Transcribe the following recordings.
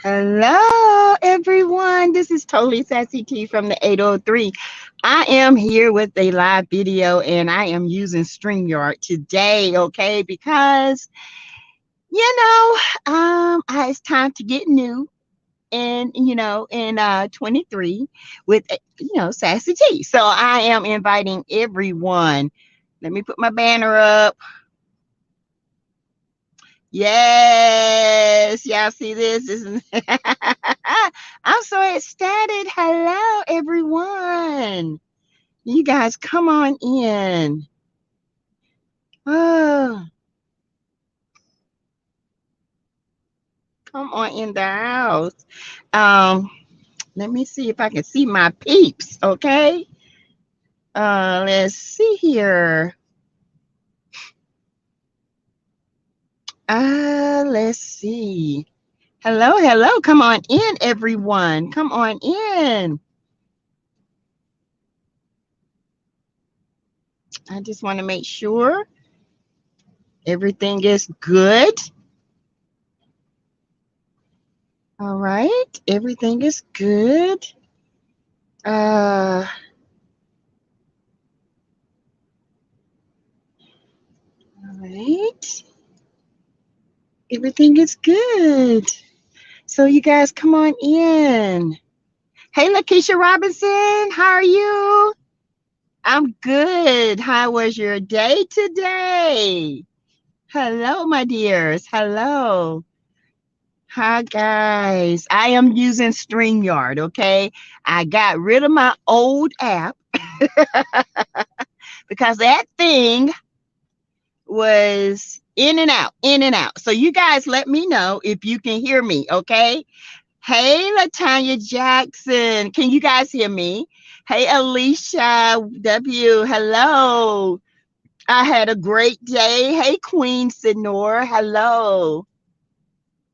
Hello, everyone. This is totally Sassy T from the 803. I am here with a live video and I am using StreamYard today, okay? Because, it's time to get new and, in 23 with, Sassy T. So I am inviting everyone. Let me put my banner up. Yes, y'all see this? This is I'm so ecstatic. Hello, everyone. You guys come on in. Oh, come on in the house. Um, Let me see if I can see my peeps, okay? Let's see here. Let's see. Hello, hello. Come on in, everyone. Come on in. I just want to make sure everything is good. All right, everything is good. All right, everything is good. So you guys come on in. Hey, Lakeisha Robinson, how are you? I'm good. How was your day today? Hello, my dears. Hello. Hi, guys. I am using StreamYard, okay? I got rid of my old app because that thing was in and out, in and out. So you guys let me know if you can hear me, okay? Hey, Latanya Jackson. Can you guys hear me? Hey, Alicia W. Hello. I had a great day. Hey, Queen Senor. Hello.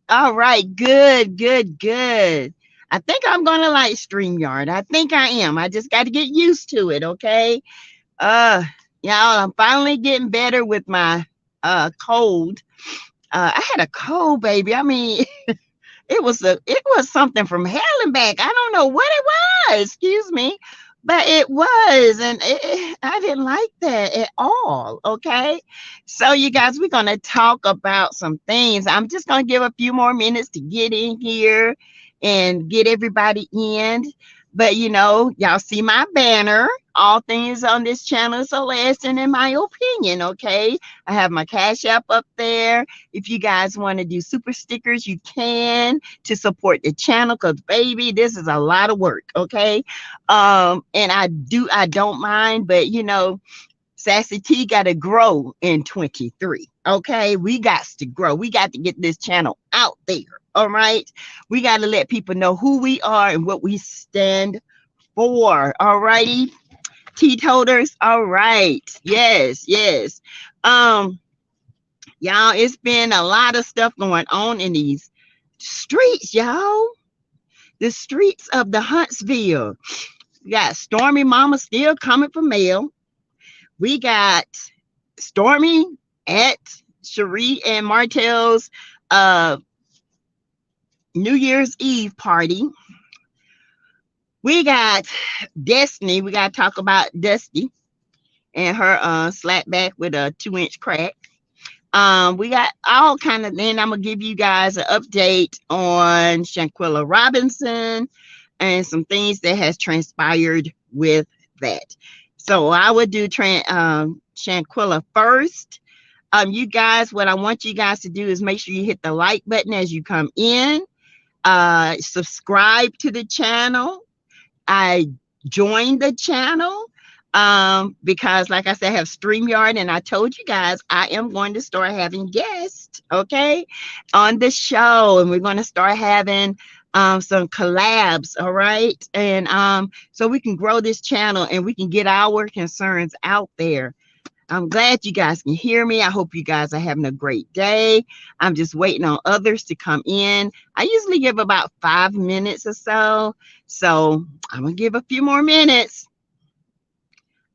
All right. Good, good, good. I think I'm going to like StreamYard. I think I am. I just got to get used to it, okay? Uh, y'all, I'm finally getting better with my cold. I had a cold, baby. I mean, it was something from hell and back. I don't know what it was. Excuse me, but it was, and I didn't like that at all. Okay, so you guys, we're gonna talk about some things. I'm just gonna give a few more minutes to get in here and get everybody in. But y'all see my banner. All things on this channel is a lesson, in my opinion. Okay, I have my Cash App up there. If you guys want to do super stickers, you can to support the channel, because baby, this is a lot of work. Okay, and I don't mind, but Sassy T got to grow in 23. Okay, we got to grow. We got to get this channel out there. All right, we got to let people know who we are and what we stand for. All righty, teetoters. All right, yes, yes. um Y'all, it's been a lot of stuff going on in these streets, y'all. The streets of the Huntsville. We got Stormy Mama still coming for mail. We got Stormy at Cherie and Martell's uh, New Year's Eve party. We got Destiny. We got to talk about Dusty and her slap back with a 2-inch crack. We got all kind of, then I'm gonna give you guys an update on Shanquella Robinson and some things that has transpired with that. So I would do Shanquella first. You guys, what I want you guys to do is make sure you hit the like button as you come in. Subscribe to the channel. I joined the channel because, like I said, I have StreamYard, and I told you guys I am going to start having guests, okay, on the show, and we're going to start having some collabs, all right, and so we can grow this channel and we can get our concerns out there. I'm glad you guys can hear me. I hope you guys are having a great day. I'm just waiting on others to come in. I usually give about 5 minutes or so. So I'm going to give a few more minutes.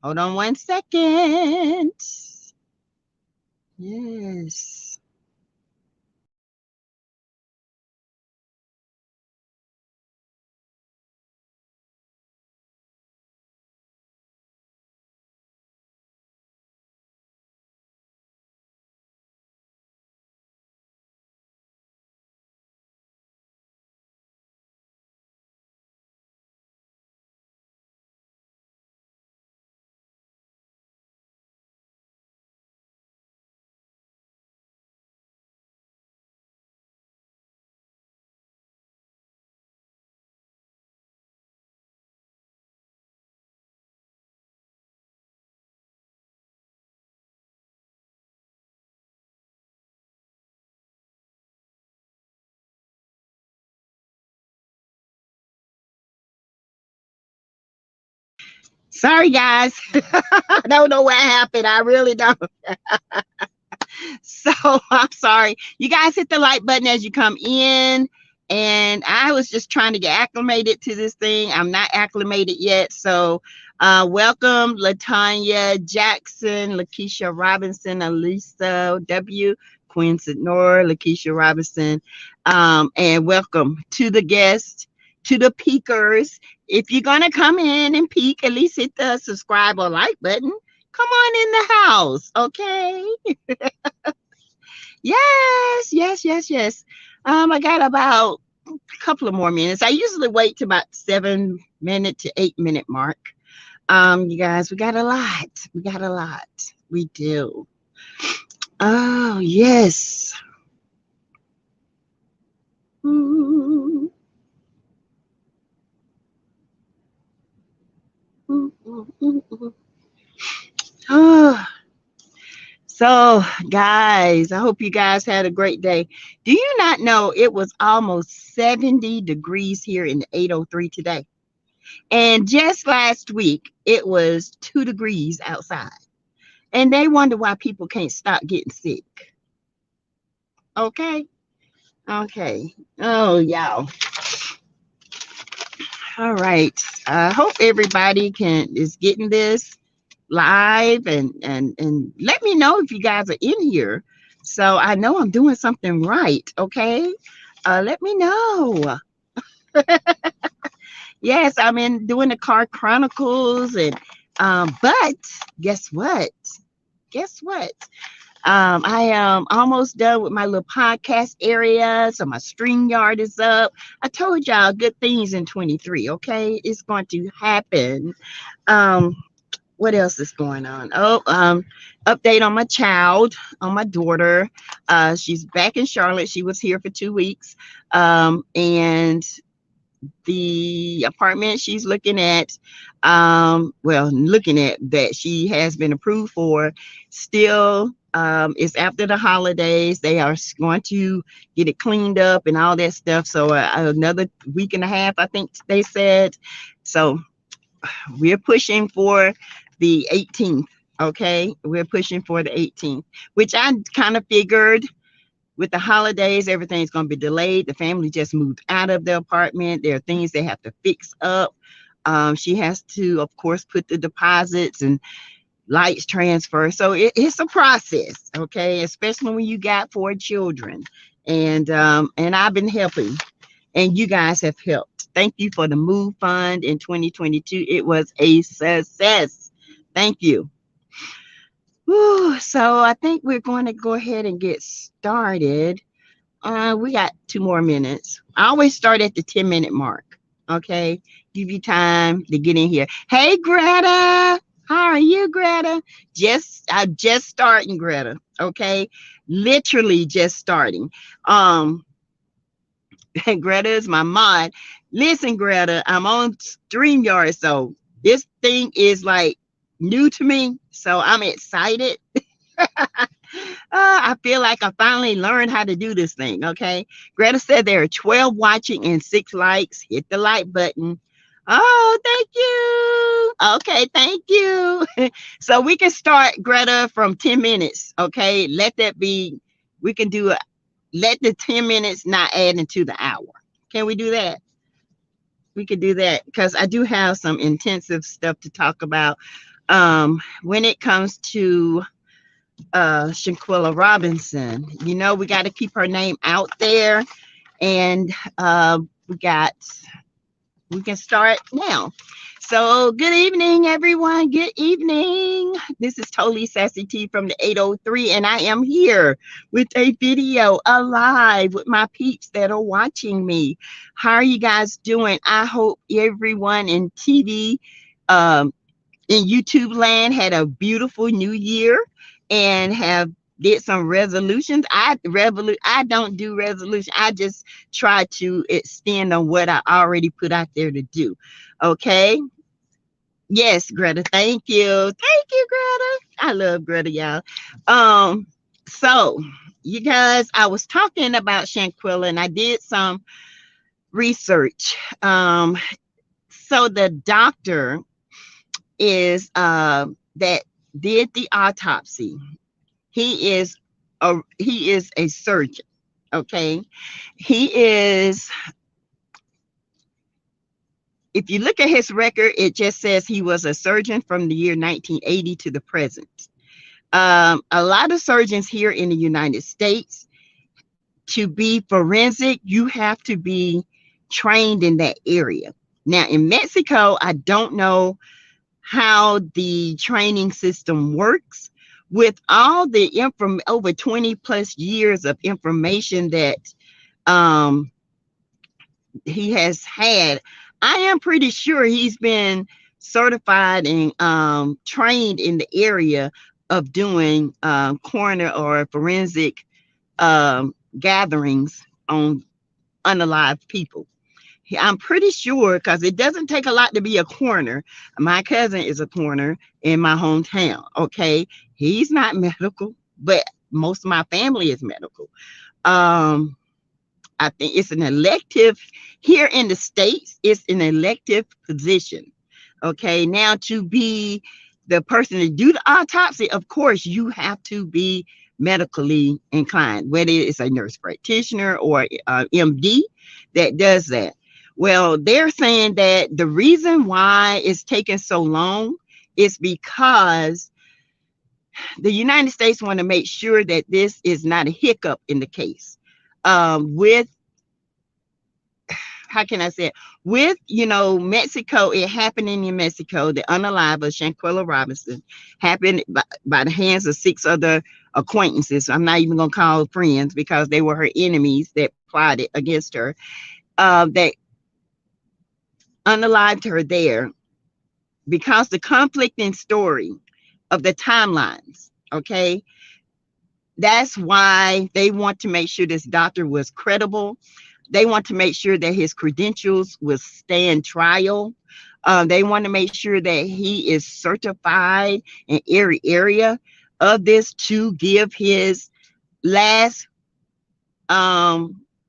Hold on 1 second. Yes. Sorry, guys. I don't know what happened. I really don't. So I'm sorry. You guys hit the like button as you come in. And I was just trying to get acclimated to this thing. I'm not acclimated yet. So welcome, Latanya Jackson, Lakeisha Robinson, Elisa W., Quinn Sidnor, Lakeisha Robinson. And welcome to the guests, to the peekers. If you're going to come in and peek, at least hit the subscribe or like button. Come on in the house, okay? Yes, yes, yes, yes. I got about a couple of more minutes. I usually wait to about 7 minute to 8 minute mark. You guys, we got a lot. We got a lot. We do. Oh, yes. Mm, mm, mm, mm, mm. Oh, so, guys, I hope you guys had a great day. Do you not know it was almost 70 degrees here in the 803 today? And just last week, it was 2 degrees outside. And they wonder why people can't stop getting sick. Okay. Okay. Oh, y'all. All right. I hope everybody is getting this live and let me know if you guys are in here. So I know I'm doing something right. Okay. Let me know. Yes, I'm in doing the car chronicles but guess what? Guess what? I am almost done with my little podcast area. So my StreamYard is up. I told y'all good things in 23. Okay. It's going to happen. What else is going on? Oh, update on my child, on my daughter. She's back in Charlotte. She was here for 2 weeks. And the apartment she's looking at, looking at that she has been approved for, still it's after the holidays. They are going to get it cleaned up and all that stuff. So another week and a half, I think they said. So we're pushing for the 18th. Okay, we're pushing for the 18th, which I kind of figured. With the holidays, everything's going to be delayed. The family just moved out of the apartment. There are things they have to fix up. She has to, of course, put the deposits and lights transfer. So it's a process, okay? Especially when you got 4 children. And I've been helping, and you guys have helped. Thank you for the Move Fund in 2022. It was a success. Thank you. Whew, so I think we're going to go ahead and get started. We got 2 more minutes. I always start at the 10-minute mark. Okay, give you time to get in here. Hey, Greta, how are you, Greta? I'm just starting, Greta. Okay, literally just starting. Greta is my mod. Listen, Greta, I'm on StreamYard, so this thing is like new to me, so I'm excited. I feel like I finally learned how to do this thing. Okay. Greta said there are 12 watching and 6 likes. Hit the like button. Oh, thank you. Okay. Thank you. So we can start, Greta, from 10 minutes. Okay. Let that be. We can do it. Let the 10 minutes not add into the hour. Can we do that? We could do that because I do have some intensive stuff to talk about. When it comes to Shanquella Robinson, you know, we got to keep her name out there, and we can start now. So good evening, everyone. Good evening. This is Totally Sassy T from the 803, and I am here with a video alive with my peeps that are watching me. How are you guys doing? I hope everyone in TV, in YouTube land, had a beautiful new year and have did some resolutions. I don't do resolution. I just try to extend on what I already put out there to do. Okay. Yes, Greta. Thank you. Thank you, Greta. I love Greta, y'all. So you guys, I was talking about Shanquella and I did some research. So the doctor is that did the autopsy. He is a surgeon. Okay, he is. If you look at his record, it just says he was a surgeon from the year 1980 to the present. A lot of surgeons here in the United States, to be forensic, you have to be trained in that area. Now, in Mexico, I don't know how the training system works. With all the over 20 plus years of information that um, he has had, I am pretty sure he's been certified and trained in the area of doing coroner or forensic gatherings on unalived people. I'm pretty sure, because it doesn't take a lot to be a coroner. My cousin is a coroner in my hometown. Okay, he's not medical, but most of my family is medical. um I think it's an elective here in the States. It's an elective position. Okay, now to be the person to do the autopsy, of course, you have to be medically inclined, whether it's a nurse practitioner or MD that does that. Well, they're saying that the reason why it's taking so long is because the United States want to make sure that this is not a hiccup in the case. With how can I say it? With, Mexico, it happening in Mexico, the unalive of Shanquella Robinson happened by the hands of 6 other acquaintances. I'm not even going to call friends because they were her enemies that plotted against her. That unalived her there because the conflicting story of the timelines. Okay. That's why they want to make sure this doctor was credible. They want to make sure that his credentials will stand trial. They want to make sure that he is certified in every area of this to give last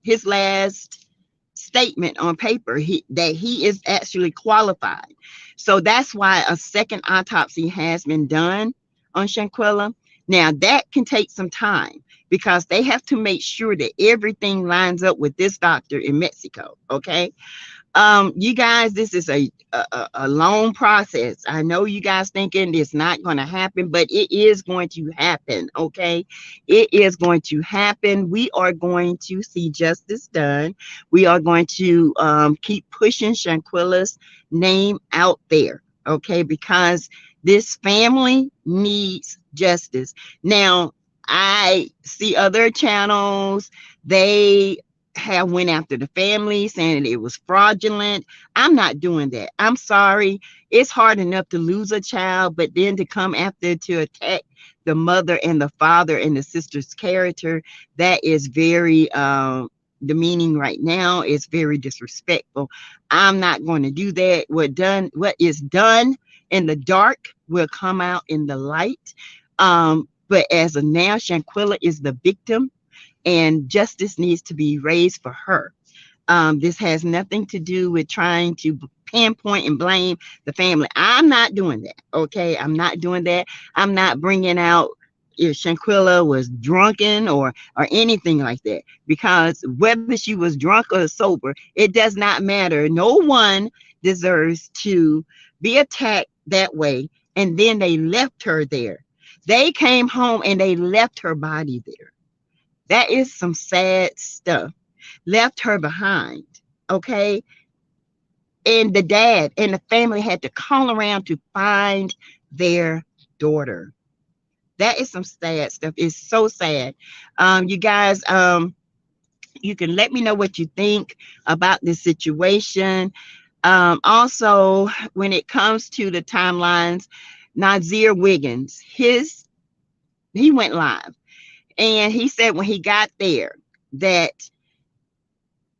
his last statement on paper that he is actually qualified. So that's why a second autopsy has been done on Shanquella. Now that can take some time because they have to make sure that everything lines up with this doctor in Mexico. Okay. You guys, this is a long process. I know you guys thinking it's not going to happen, but it is going to happen. Okay, it is going to happen. We are going to see justice done. We are going to keep pushing Shanquella's name out there. Okay, because this family needs justice. Now, I see other channels, they have went after the family saying it was fraudulent. I'm not doing that. I'm sorry. It's hard enough to lose a child, but then to come after to attack the mother and the father and the sister's character, that is very demeaning right now. It's very disrespectful. I'm not going to do that. What is done in the dark will come out in the light. But as of now, Shanquella is the victim and justice needs to be raised for her. This has nothing to do with trying to pinpoint and blame the family. I'm not doing that. Okay, I'm not doing that. I'm not bringing out if Shanquella was drunken or anything like that, because whether she was drunk or sober, it does not matter. No one deserves to be attacked that way. And then they left her there. They came home and they left her body there. That is some sad stuff. Left her behind. Okay. And the dad and the family had to call around to find their daughter. That is some sad stuff. It's so sad. You guys, you can let me know what you think about this situation. Also, when it comes to the timelines, Nazir Wiggins, he went live. And he said when he got there that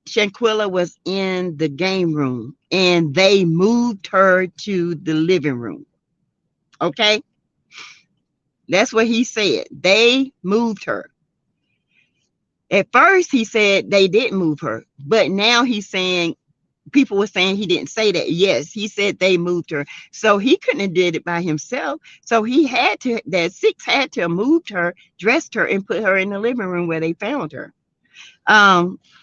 Shanquella was in the game room and they moved her to the living room. Okay. That's what he said. They moved her. At first he said they didn't move her, but now he's saying people were saying he didn't say that. Yes, he said they moved her. So he couldn't have did it by himself. So he had to, that six had to have moved her, dressed her, and put her in the living room where they found her.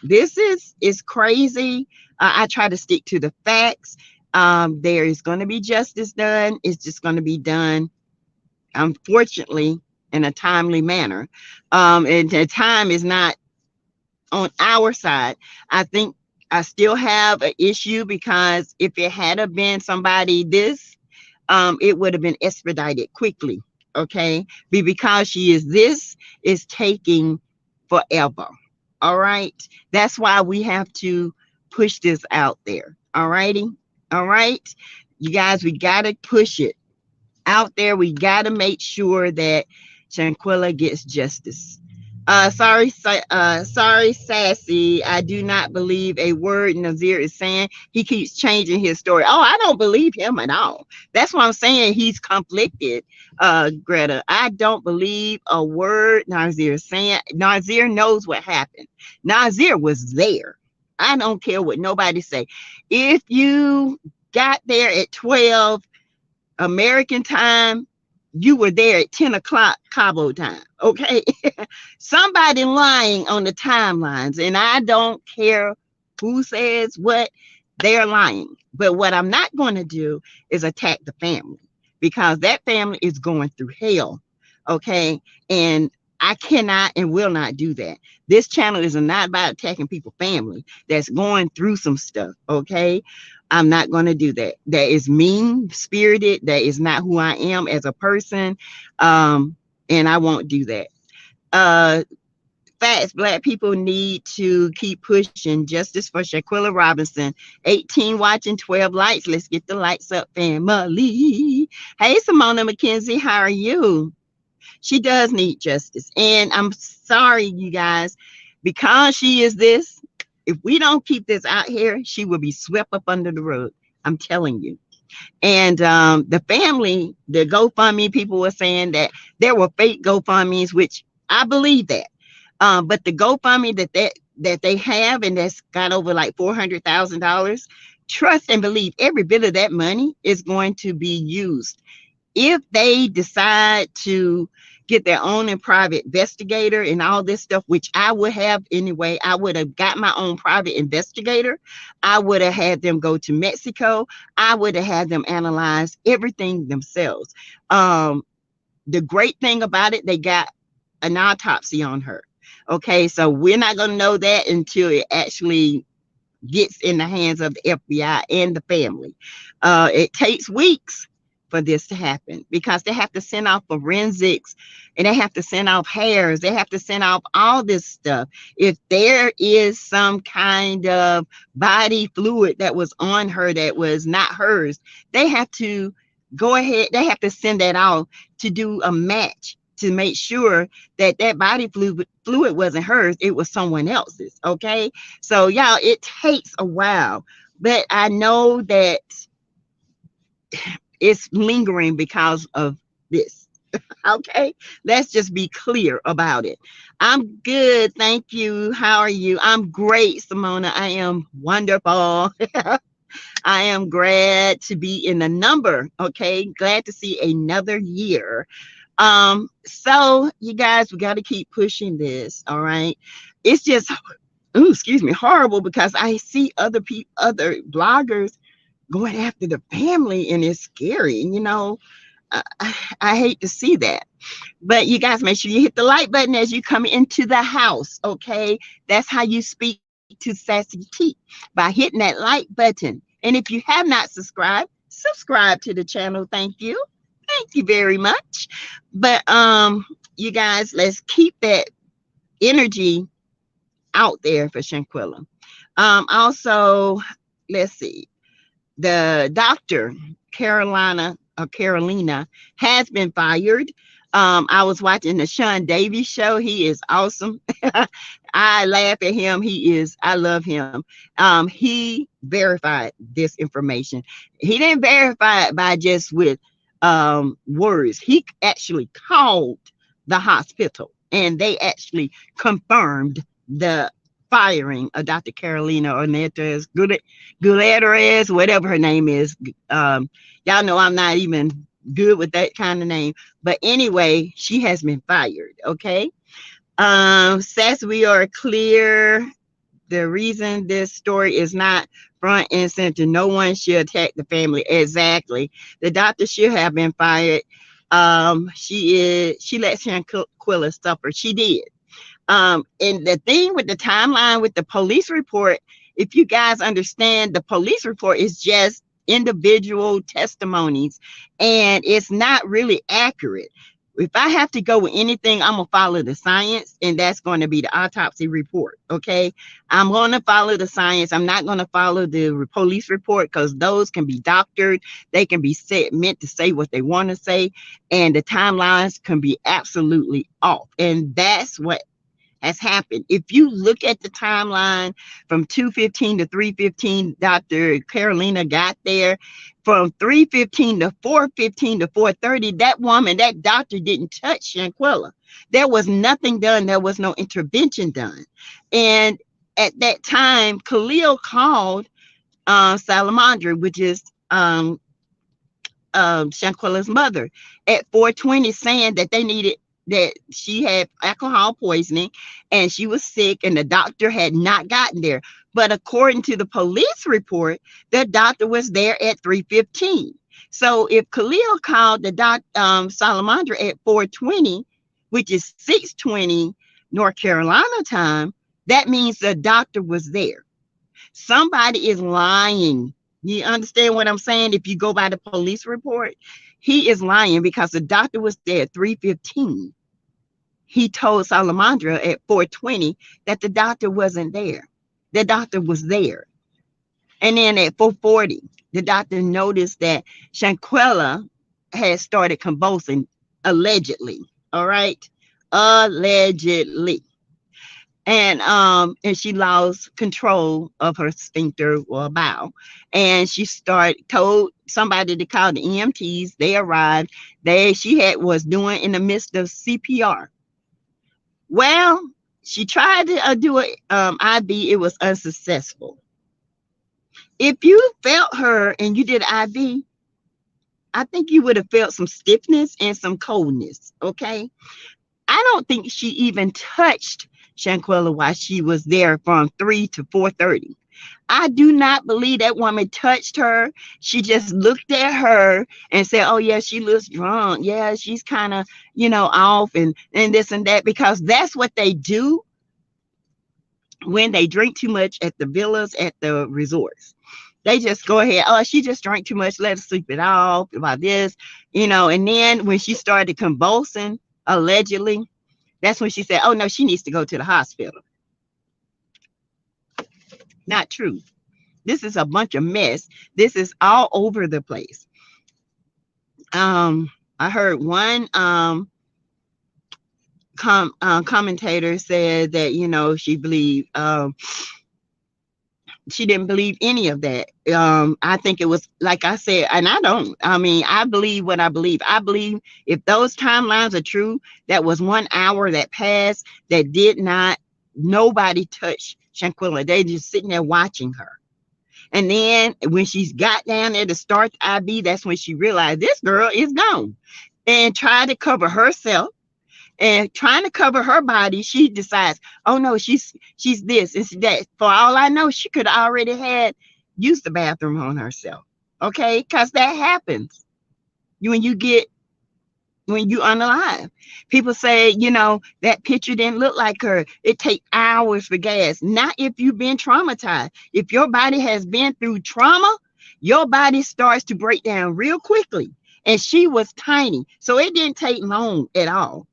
This is crazy. I try to stick to the facts. There is going to be justice done. It's just going to be done, unfortunately, in a timely manner. And the time is not on our side. I think I still have an issue because if it had have been somebody this, it would have been expedited quickly. Okay, because she is this is taking forever. All right, that's why we have to push this out there. All righty, all right, you guys, we gotta push it out there. We gotta make sure that Shanquella gets justice. Sorry, Sassy. I do not believe a word Nazir is saying. He keeps changing his story. Oh, I don't believe him at all. That's what I'm saying. He's conflicted, Greta. I don't believe a word Nazir is saying. Nazir knows what happened. Nazir was there. I don't care what nobody say. If you got there at 12 American time, you were there at 10 o'clock Cabo time. Okay. Somebody lying on the timelines, and I don't care who says what, they're lying. But what I'm not going to do is attack the family, because that family is going through hell. Okay. And I cannot and will not do that. This channel is not about attacking people's family that's going through some stuff. Okay. I'm not going to do that. That is mean spirited. That is not who I am as a person. And I won't do that. Facts, Black people need to keep pushing justice for Shanquella Robinson. 18 watching, 12 likes. Let's get the lights up, family. Hey, Simona McKenzie, how are you? She does need justice. And I'm sorry, you guys, because she is this, if we don't keep this out here, she will be swept up under the rug. I'm telling you. And the family, the GoFundMe, people were saying that there were fake GoFundMes, which I believe that. But the GoFundMe that they have, and that's got over like $400,000, trust and believe every bit of that money is going to be used. If they decide to get their own and private investigator and all this stuff, which I would have anyway, I would have got my own private investigator. I would have had them go to Mexico. I would have had them analyze everything themselves. The great thing about it, they got an autopsy on her. Okay, so we're not going to know that until it actually gets in the hands of the FBI and the family. It takes weeks for this to happen, because they have to send off forensics, and they have to send off hairs. They have to send off all this stuff. If there is some kind of body fluid that was on her that was not hers, they have to go ahead. They have to send that off to do a match to make sure that that body fluid wasn't hers. It was someone else's. Okay. So y'all, it takes a while, but I know that it's lingering because of this. Okay, let's just be clear about it. I'm good, thank you. How are you? I'm great, Simona. I am wonderful. I am glad to be in the number. Okay, glad to see another year. So you guys, we got to keep pushing this. All right, it's just, ooh, excuse me, horrible, because I see other people, other bloggers going after the family, and it's scary. You know, I hate to see that. But you guys, make sure you hit the like button as you come into the house. Okay, that's how you speak to Sassy T, by hitting that like button. And if you have not subscribed, subscribe to the channel. Thank you very much. But you guys, let's keep that energy out there for Shanquella. Also, let's see, the doctor Carolina has been fired. I was watching the Sean Davies show. He is awesome. I laugh at him. I love him. He verified this information. He didn't verify it by just with words. He actually called the hospital, and they actually confirmed the firing of Dr. Carolina Ornelas Gutierrez, whatever her name is. Um, y'all know I'm not even good with that kind of name. But anyway, she has been fired. Okay. Says we are clear. The reason this story is not front and center. No one should attack the family. Exactly. The doctor should have been fired. She let Shanquella suffer. She did. And the thing with the timeline with the police report, if you guys understand, the police report is just individual testimonies and it's not really accurate. If I have to go with anything, I'm gonna follow the science, and that's going to be the autopsy report. Okay, I'm going to follow the science. I'm not going to follow the police report because those can be doctored. They can be said meant to say what they want to say, and the timelines can be absolutely off. And that's what has happened. If you look at the timeline from 2:15 to 3:15, Dr. Carolina got there. From 3:15 to 4:15 to 4:30, that woman, that doctor didn't touch Shanquella. There was nothing done. There was no intervention done. And at that time, Khalil called Salamandra, which is Shanquella's mother, at 4:20, saying that they needed that she had alcohol poisoning and she was sick and the doctor had not gotten there. But according to the police report, the doctor was there at 3:15. So if Khalil called the Salamandra at 4:20, which is 6:20 North Carolina time, that means the doctor was there. Somebody is lying. You understand what I'm saying? If you go by the police report, he is lying because the doctor was there at 3:15. He told Salamandra at 4:20 that the doctor wasn't there. The doctor was there. And then at 4:40, the doctor noticed that Shanquella had started convulsing, allegedly. All right. Allegedly. And she lost control of her sphincter or bowel, and she told somebody to call the EMTs. They arrived. She was doing in the midst of CPR. Well, she tried to do an IV. It was unsuccessful. If you felt her and you did IV, I think you would have felt some stiffness and some coldness. Okay. I don't think she even touched Shanquella while she was there from 3 to 4:30. I do not believe that woman touched her. She just looked at her and said, "Oh yeah, she looks drunk. Yeah, she's kind of, off and this and that," because that's what they do when they drink too much at the villas, at the resorts. They just go ahead. Oh, she just drank too much. Let her sleep it off about this, And then when she started convulsing, allegedly, that's when she said, "Oh no, she needs to go to the hospital." Not true. This is a bunch of mess. This is all over the place. I heard one commentator said that she believed she didn't believe any of that. I think it was, like I said, and I believe what I believe. I believe if those timelines are true, that was 1 hour that passed that nobody touched Shanquella. They just sitting there watching her. And then when she's got down there to start the IV, that's when she realized this girl is gone, and tried to cover herself. And trying to cover her body, she decides, "Oh no, she's this and that." For all I know, she could already had used the bathroom on herself. Okay, because that happens when you unalive. People say, that picture didn't look like her. It takes hours for gas. Not if you've been traumatized. If your body has been through trauma, your body starts to break down real quickly. And she was tiny, so it didn't take long at all.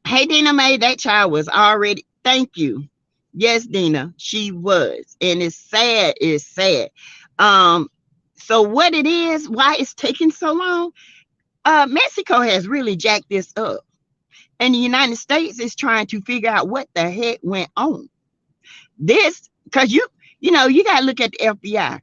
Hey, Dina Mae, that child was already, thank you. Yes, Dina, she was. And it's sad, it's sad. So what it is, why it's taking so long, Mexico has really jacked this up. And the United States is trying to figure out what the heck went on. This, because you got to look at the FBI.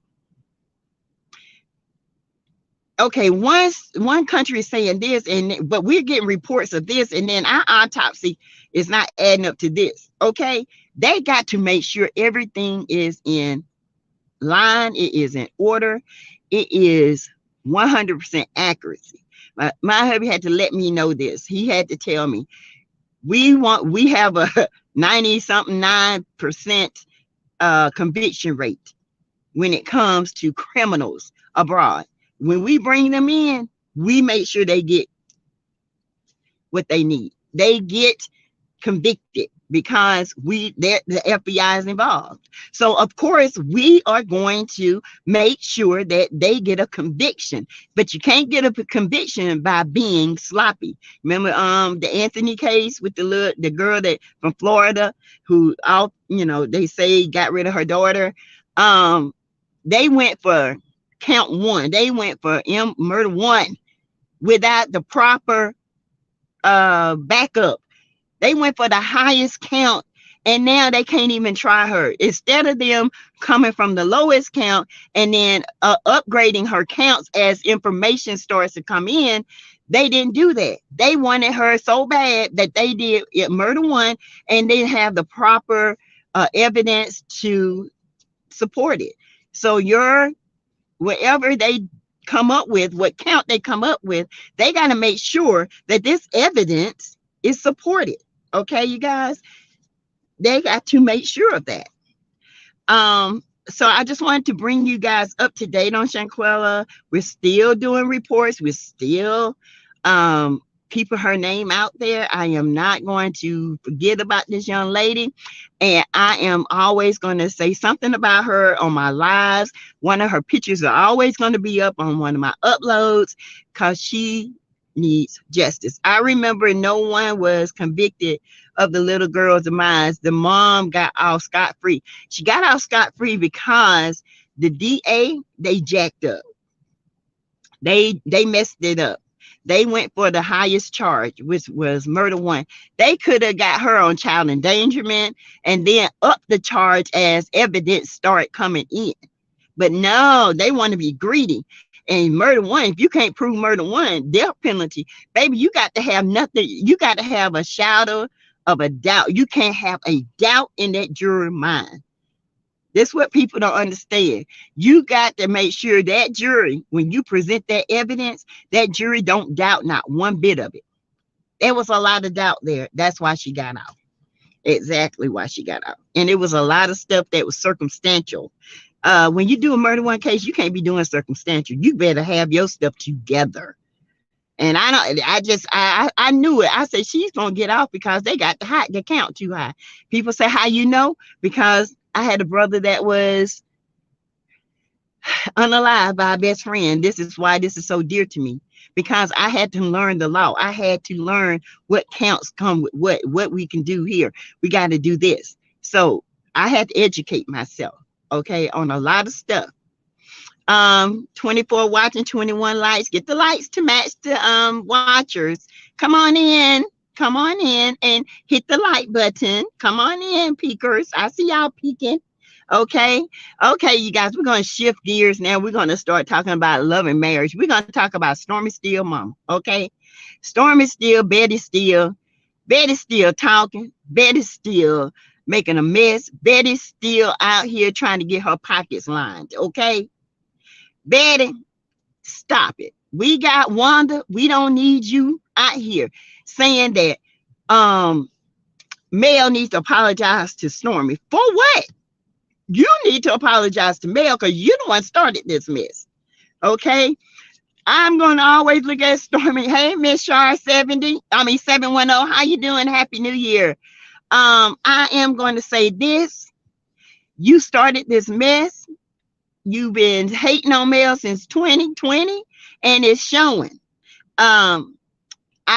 Okay, one country is saying this, but we're getting reports of this, and then our autopsy is not adding up to this. Okay, They got to make sure everything is in line, it is in order, it is 100% accuracy. My hubby had to let me know this. He had to tell me, we have a 90 something 9% conviction rate when it comes to criminals abroad. When we bring them in, we make sure they get what they need. They get convicted because the FBI is involved. So of course we are going to make sure that they get a conviction, but you can't get a conviction by being sloppy. Remember the Anthony case with the girl that from Florida who they say got rid of her daughter. They went for count one. They went for murder one without the proper backup. They went for the highest count, and now they can't even try her. Instead of them coming from the lowest count and then upgrading her counts as information starts to come in, they didn't do that. They wanted her so bad that they did murder one and didn't have the proper evidence to support it. So whatever they come up with, what count they come up with, they got to make sure that this evidence is supported. Okay, you guys, they got to make sure of that. So I just wanted to bring you guys up to date on Shanquella. We're still doing reports. We're still keeping her name out there. I am not going to forget about this young lady. And I am always going to say something about her on my lives. One of her pictures are always going to be up on one of my uploads because she needs justice. I remember no one was convicted of the little girl's demise. The mom got off scot-free. She got off scot-free because the DA, they jacked up. They messed it up. They went for the highest charge, which was murder one. They could have got her on child endangerment and then up the charge as evidence started coming in. But no, they want to be greedy. And murder one, if you can't prove murder one, death penalty, baby, you got to have nothing. You got to have a shadow of a doubt. You can't have a doubt in that juror mind. That's what people don't understand. You got to make sure that jury, when you present that evidence, that jury don't doubt not one bit of it. There was a lot of doubt there. That's why she got out. Exactly why she got out. And it was a lot of stuff that was circumstantial. When you do a murder one case, you can't be doing circumstantial. You better have your stuff together. And I knew it. I said, she's going to get off because they got the count too high. People say, how you know? Because I had a brother that was unalived by a best friend. This is why this is so dear to me, because I had to learn the law. I had to learn what counts come with what we can do here. We got to do this. So I had to educate myself, okay, on a lot of stuff. 24 watching, 21 likes. Get the likes to match the watchers. Come on in and hit the like button. Come on in, peekers. I see y'all peeking. Okay, you guys, we're going to shift gears now. We're going to start talking about love and marriage. We're going to talk about Stormy Steele mama. Okay, Stormy Steele, Betty Steele talking, Betty Steele making a mess, Betty Steele out here trying to get her pockets lined. Okay, Betty, stop it. We got Wanda. We don't need you out here saying that Mel needs to apologize to Stormy. For what? You need to apologize to Mel because you're the one started this mess. Okay? I'm going to always look at Stormy. Hey, Miss Shar 710. How you doing? Happy New Year. I am going to say this. You started this mess. You've been hating on Mel since 2020, and it's showing. I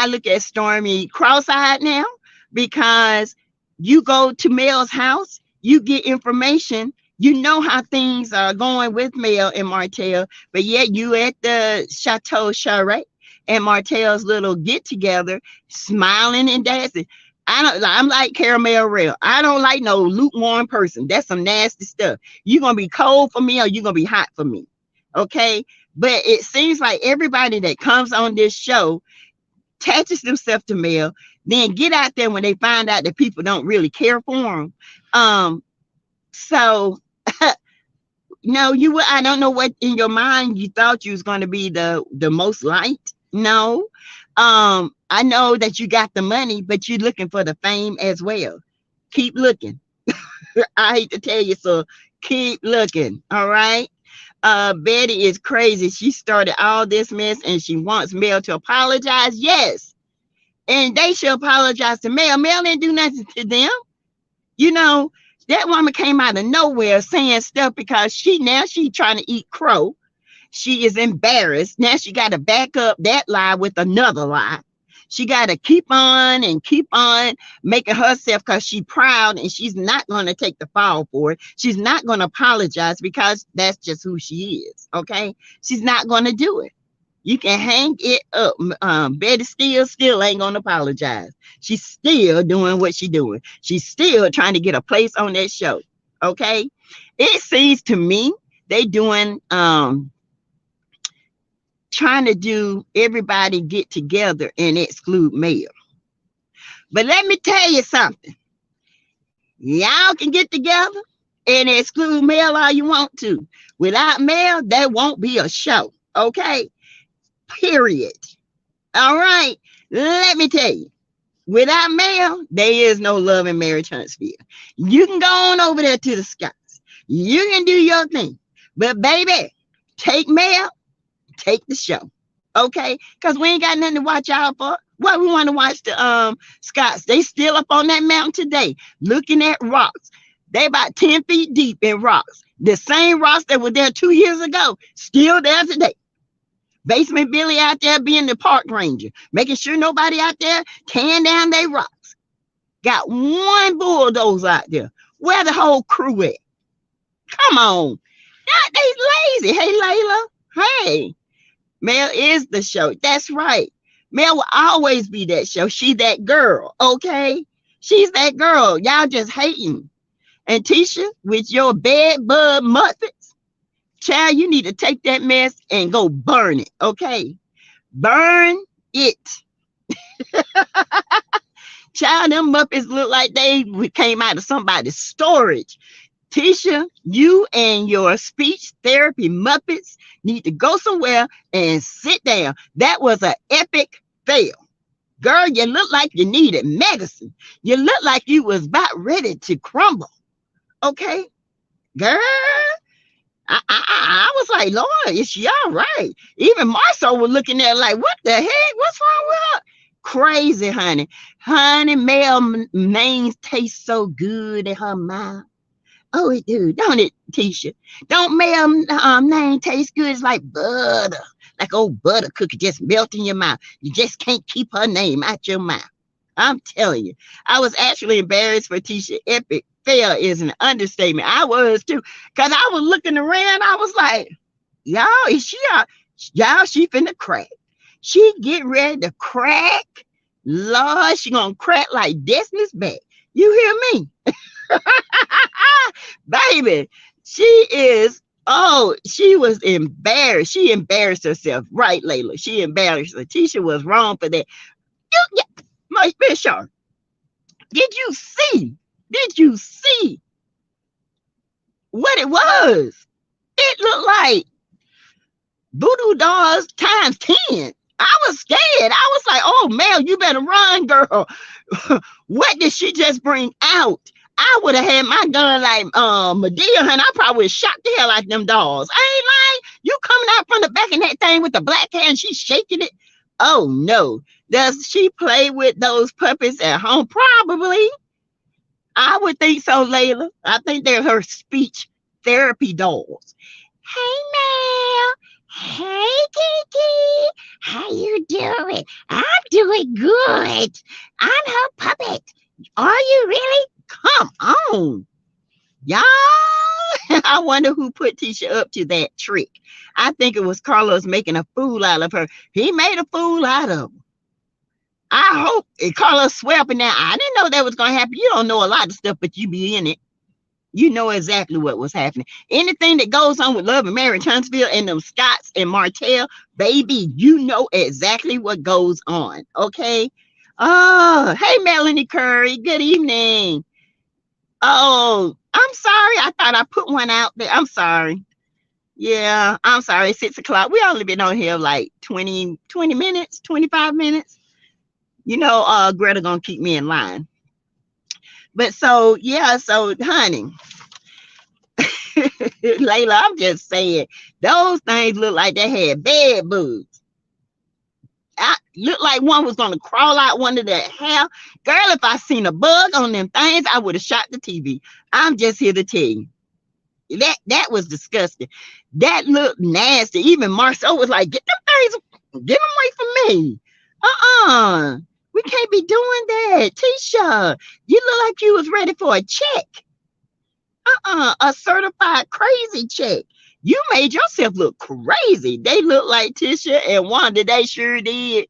look at Stormy cross-eyed now because you go to Mel's house, you get information, you know how things are going with Mel and Martell, but yet you at the Chateau Charette and Martell's little get-together, smiling and dancing. I'm like Caramel Rail. I don't like no lukewarm person. That's some nasty stuff. You're going to be cold for me or you're going to be hot for me. Okay? But it seems like everybody that comes on this show attaches themselves to Mel, then get out there when they find out that people don't really care for them. Um, so no, I don't know what in your mind you thought you was going to be the most liked. No. I know that you got the money, but you're looking for the fame as well. Keep looking. I hate to tell you, so keep looking. All right. Betty is crazy. She started all this mess and she wants Mel to apologize. Yes. And they should apologize to Mel. Mel didn't do nothing to them. You know, that woman came out of nowhere saying stuff because she trying to eat crow. She is embarrassed. Now she got to back up that lie with another lie. She got to keep on making herself, because she's proud and she's not going to take the fall for it. She's not going to apologize because that's just who she is. Okay. She's not going to do it. You can hang it up. Betty still ain't gonna apologize. She's still doing what she's doing. She's still trying to get a place on that show. Okay. It seems to me they doing trying to do everybody get together and exclude Mel. But let me tell you something. Y'all can get together and exclude Mel all you want to. Without Mel, there won't be a show. Okay. Period. All right. Let me tell you. Without Mel, there is no love in Mary Huntsville. You can go on over there to the skies. You can do your thing. But baby, take Mel, take the show. Okay? Because we ain't got nothing to watch out for. What we want to watch the Scots. They still up on that mountain today, looking at rocks. They about 10 feet deep in rocks. The same rocks that were there 2 years ago, still there today. Basement Billy out there being the park ranger, making sure nobody out there tearing down their rocks. Got one bulldozer out there. Where the whole crew at? Come on. They lazy. Hey, Layla. Hey. Mel is the show. That's right. Mel will always be that show. She that girl. Okay? She's that girl. Y'all just hating. And Tisha, with your bed bug Muppets, child, you need to take that mess and go burn it. Okay? Burn it. Child, them Muppets look like they came out of somebody's storage. Tisha, you and your speech therapy Muppets need to go somewhere and sit down. That was an epic fail. Girl, you look like you needed medicine. You look like you was about ready to crumble. Okay? Girl, I was like, Lord, is she all right? Even Marcel was looking at like, what the heck? What's wrong with her? Crazy, honey. Honey, Mel name tastes so good in her mouth. Oh, it do, don't it, Tisha? Don't Mel name taste good? It's like butter. Like old butter cookie just melt in your mouth. You just can't keep her name out your mouth. I'm telling you. I was actually embarrassed for Tisha. Epic fail is an understatement. I was too. Because I was looking around. I was like, y'all, is she out? Y'all, she finna crack. She get ready to crack. Lord, she gonna crack like Destiny's back. You hear me? Baby, she is, she was embarrassed. She embarrassed herself. Right, Layla? She embarrassed her. Tisha was wrong for that. My Bishop, did you see? Did you see what it was? It looked like voodoo dolls times 10. I was scared. I was like, oh, Mel, you better run, girl. What did she just bring out? I would have had my gun like Medea, honey. I probably would have shot the hell out of them dolls. I ain't lying. You coming out from the back of that thing with the black hand, she's shaking it. Oh, no. Does she play with those puppets at home? Probably. I would think so, Layla. I think they're her speech therapy dolls. Hey, Mel. Hey, Kiki. How you doing? I'm doing good. I'm her puppet. Are you really? Come on. Y'all. I wonder who put Tisha up to that trick. I think it was Carlos making a fool out of her. He made a fool out of her. I hope Carlos swear up and down. I didn't know that was going to happen. You don't know a lot of stuff, but you be in it. You know exactly what was happening. Anything that goes on with Love and Marriage Huntsville and them Scotts and Martell, baby, you know exactly what goes on. Okay? Oh, hey, Melanie Curry. Good evening. Oh, I'm sorry. I thought I put one out there. I'm sorry. Yeah, I'm sorry. 6 o'clock. We only been on here like 20 minutes, 25 minutes. Greta gonna keep me in line. But so yeah, so honey, Layla, I'm just saying those things look like they had bed bugs. I looked like one was gonna crawl out one of their hair. Girl, if I seen a bug on them things, I would have shot the TV. I'm just here to tell you. That was disgusting. That looked nasty. Even Marcel was like, get them things, get them away from me. Uh-uh. We can't be doing that. Tisha, you look like you was ready for a check. A certified crazy check. You made yourself look crazy. They look like Tisha and Wanda. They sure did.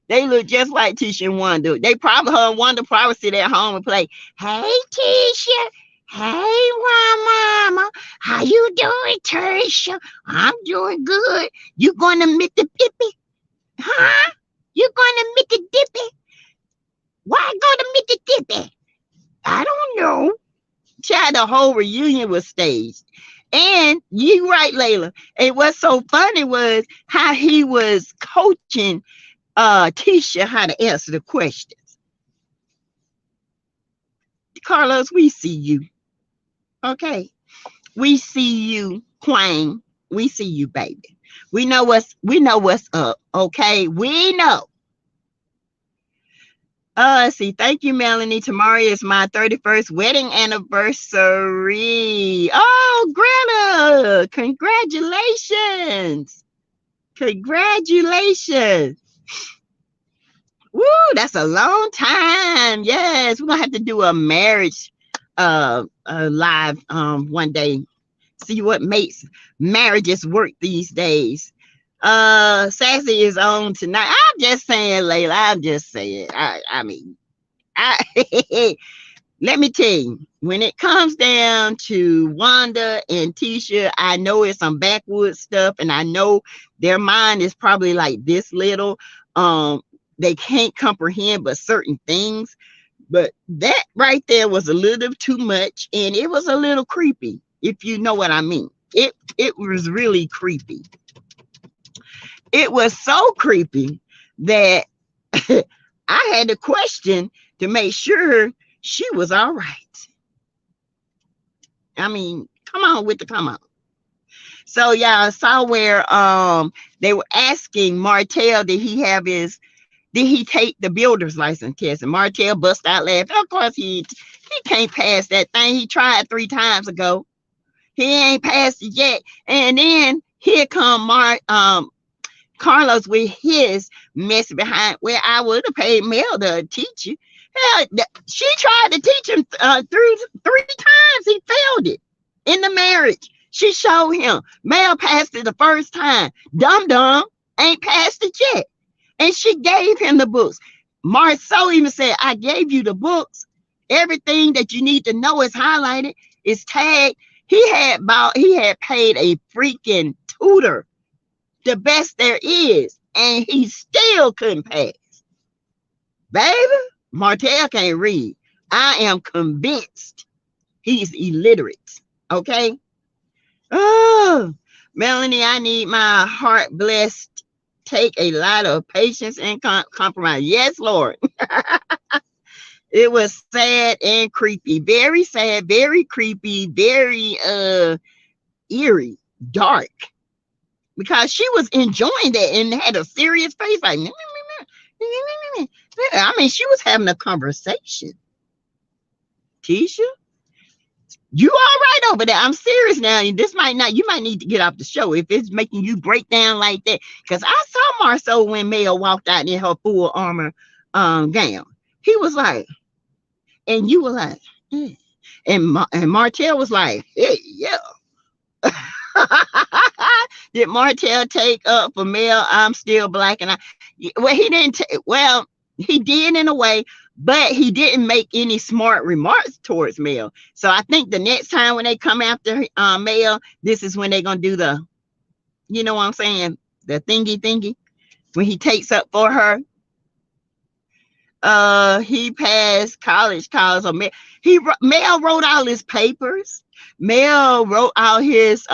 They look just like Tisha and Wanda. They probably, her and Wanda probably sit at home and play, hey, Tisha. Hey, Mama. How you doing, Tisha? I'm doing good. You going to meet the Dippy? Huh? You going to meet the Dippy? Why go to meet the Dippy? I don't know. Child, the whole reunion was staged. And you right, Layla. And what's so funny was how he was coaching Tisha how to answer the questions. Carlos, we see you. Okay. We see you, Quang. We see you, baby. We know what's up. Okay. We know. Let's see. Thank you, Melanie. Tomorrow is my 31st wedding anniversary. Oh, Greta, congratulations. Congratulations. Woo, that's a long time. Yes, we're gonna have to do a marriage live one day. See what makes marriages work these days. Sassy is on tonight. I'm just saying, Layla. I'm just saying. I mean, let me tell you, when it comes down to Wanda and Tisha, I know it's some backwoods stuff, and I know their mind is probably like this little. They can't comprehend but certain things. But that right there was a little too much, and it was a little creepy, if you know what I mean. It was really creepy. It was so creepy that I had to question to make sure she was all right. I mean, come on. So yeah, I saw where they were asking Martell, did he take the builder's license test? And Martell bust out laughing. Of course he can't pass that thing. He tried 3 times ago. He ain't passed it yet. And then here come Carlos with his mess behind, where I would have paid Mel to teach you. Hell, she tried to teach him 3 times. He failed it in the marriage. She showed him. Mel passed it the first time. Dum ain't passed it yet. And she gave him the books. Marceau even said, I gave you the books. Everything that you need to know is highlighted, is tagged. He had paid a freaking tutor, the best there is, and he still couldn't pass. Baby, Martell can't read. I am convinced he's illiterate. Okay? Oh, Melanie, I need my heart blessed. Take a lot of patience and compromise. Yes, Lord. It was sad and creepy. Very sad, very creepy, very eerie, dark. Because she was enjoying that and had a serious face like, I mean, she was having a conversation. Tisha, you all right over there? I'm serious now. You might need to get off the show if it's making you break down like that. Because I saw Marceau when Mel walked out in her full armor gown. He was like, and you were like, and Martell was like, hey, yeah. Did Martell take up for Mel? I'm still black, and well, he didn't. Well, he did in a way, but he didn't make any smart remarks towards Mel. So I think the next time when they come after Mel, this is when they're gonna do the, you know what I'm saying, the thingy when he takes up for her. He passed college calls on Mel. Mel wrote all his papers. Mel wrote all his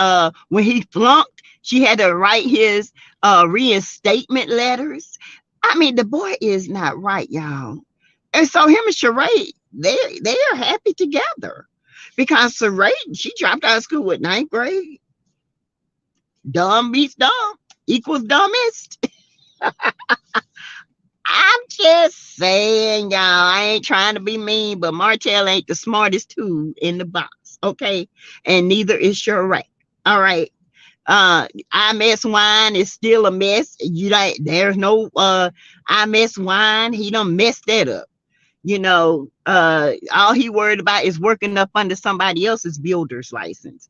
when he flunked, she had to write his reinstatement letters. I mean, the boy is not right, y'all. And so him and Sheree, they are happy together because Sheree, she dropped out of school with ninth grade. Dumb beats dumb equals dumbest. I'm just saying, y'all. I ain't trying to be mean, but Martell ain't the smartest tool in the box, okay? And neither is Sheree. All right. I mess wine is still a mess. You like there's no I mess wine. He done messed that up. All he worried about is working up under somebody else's builder's license.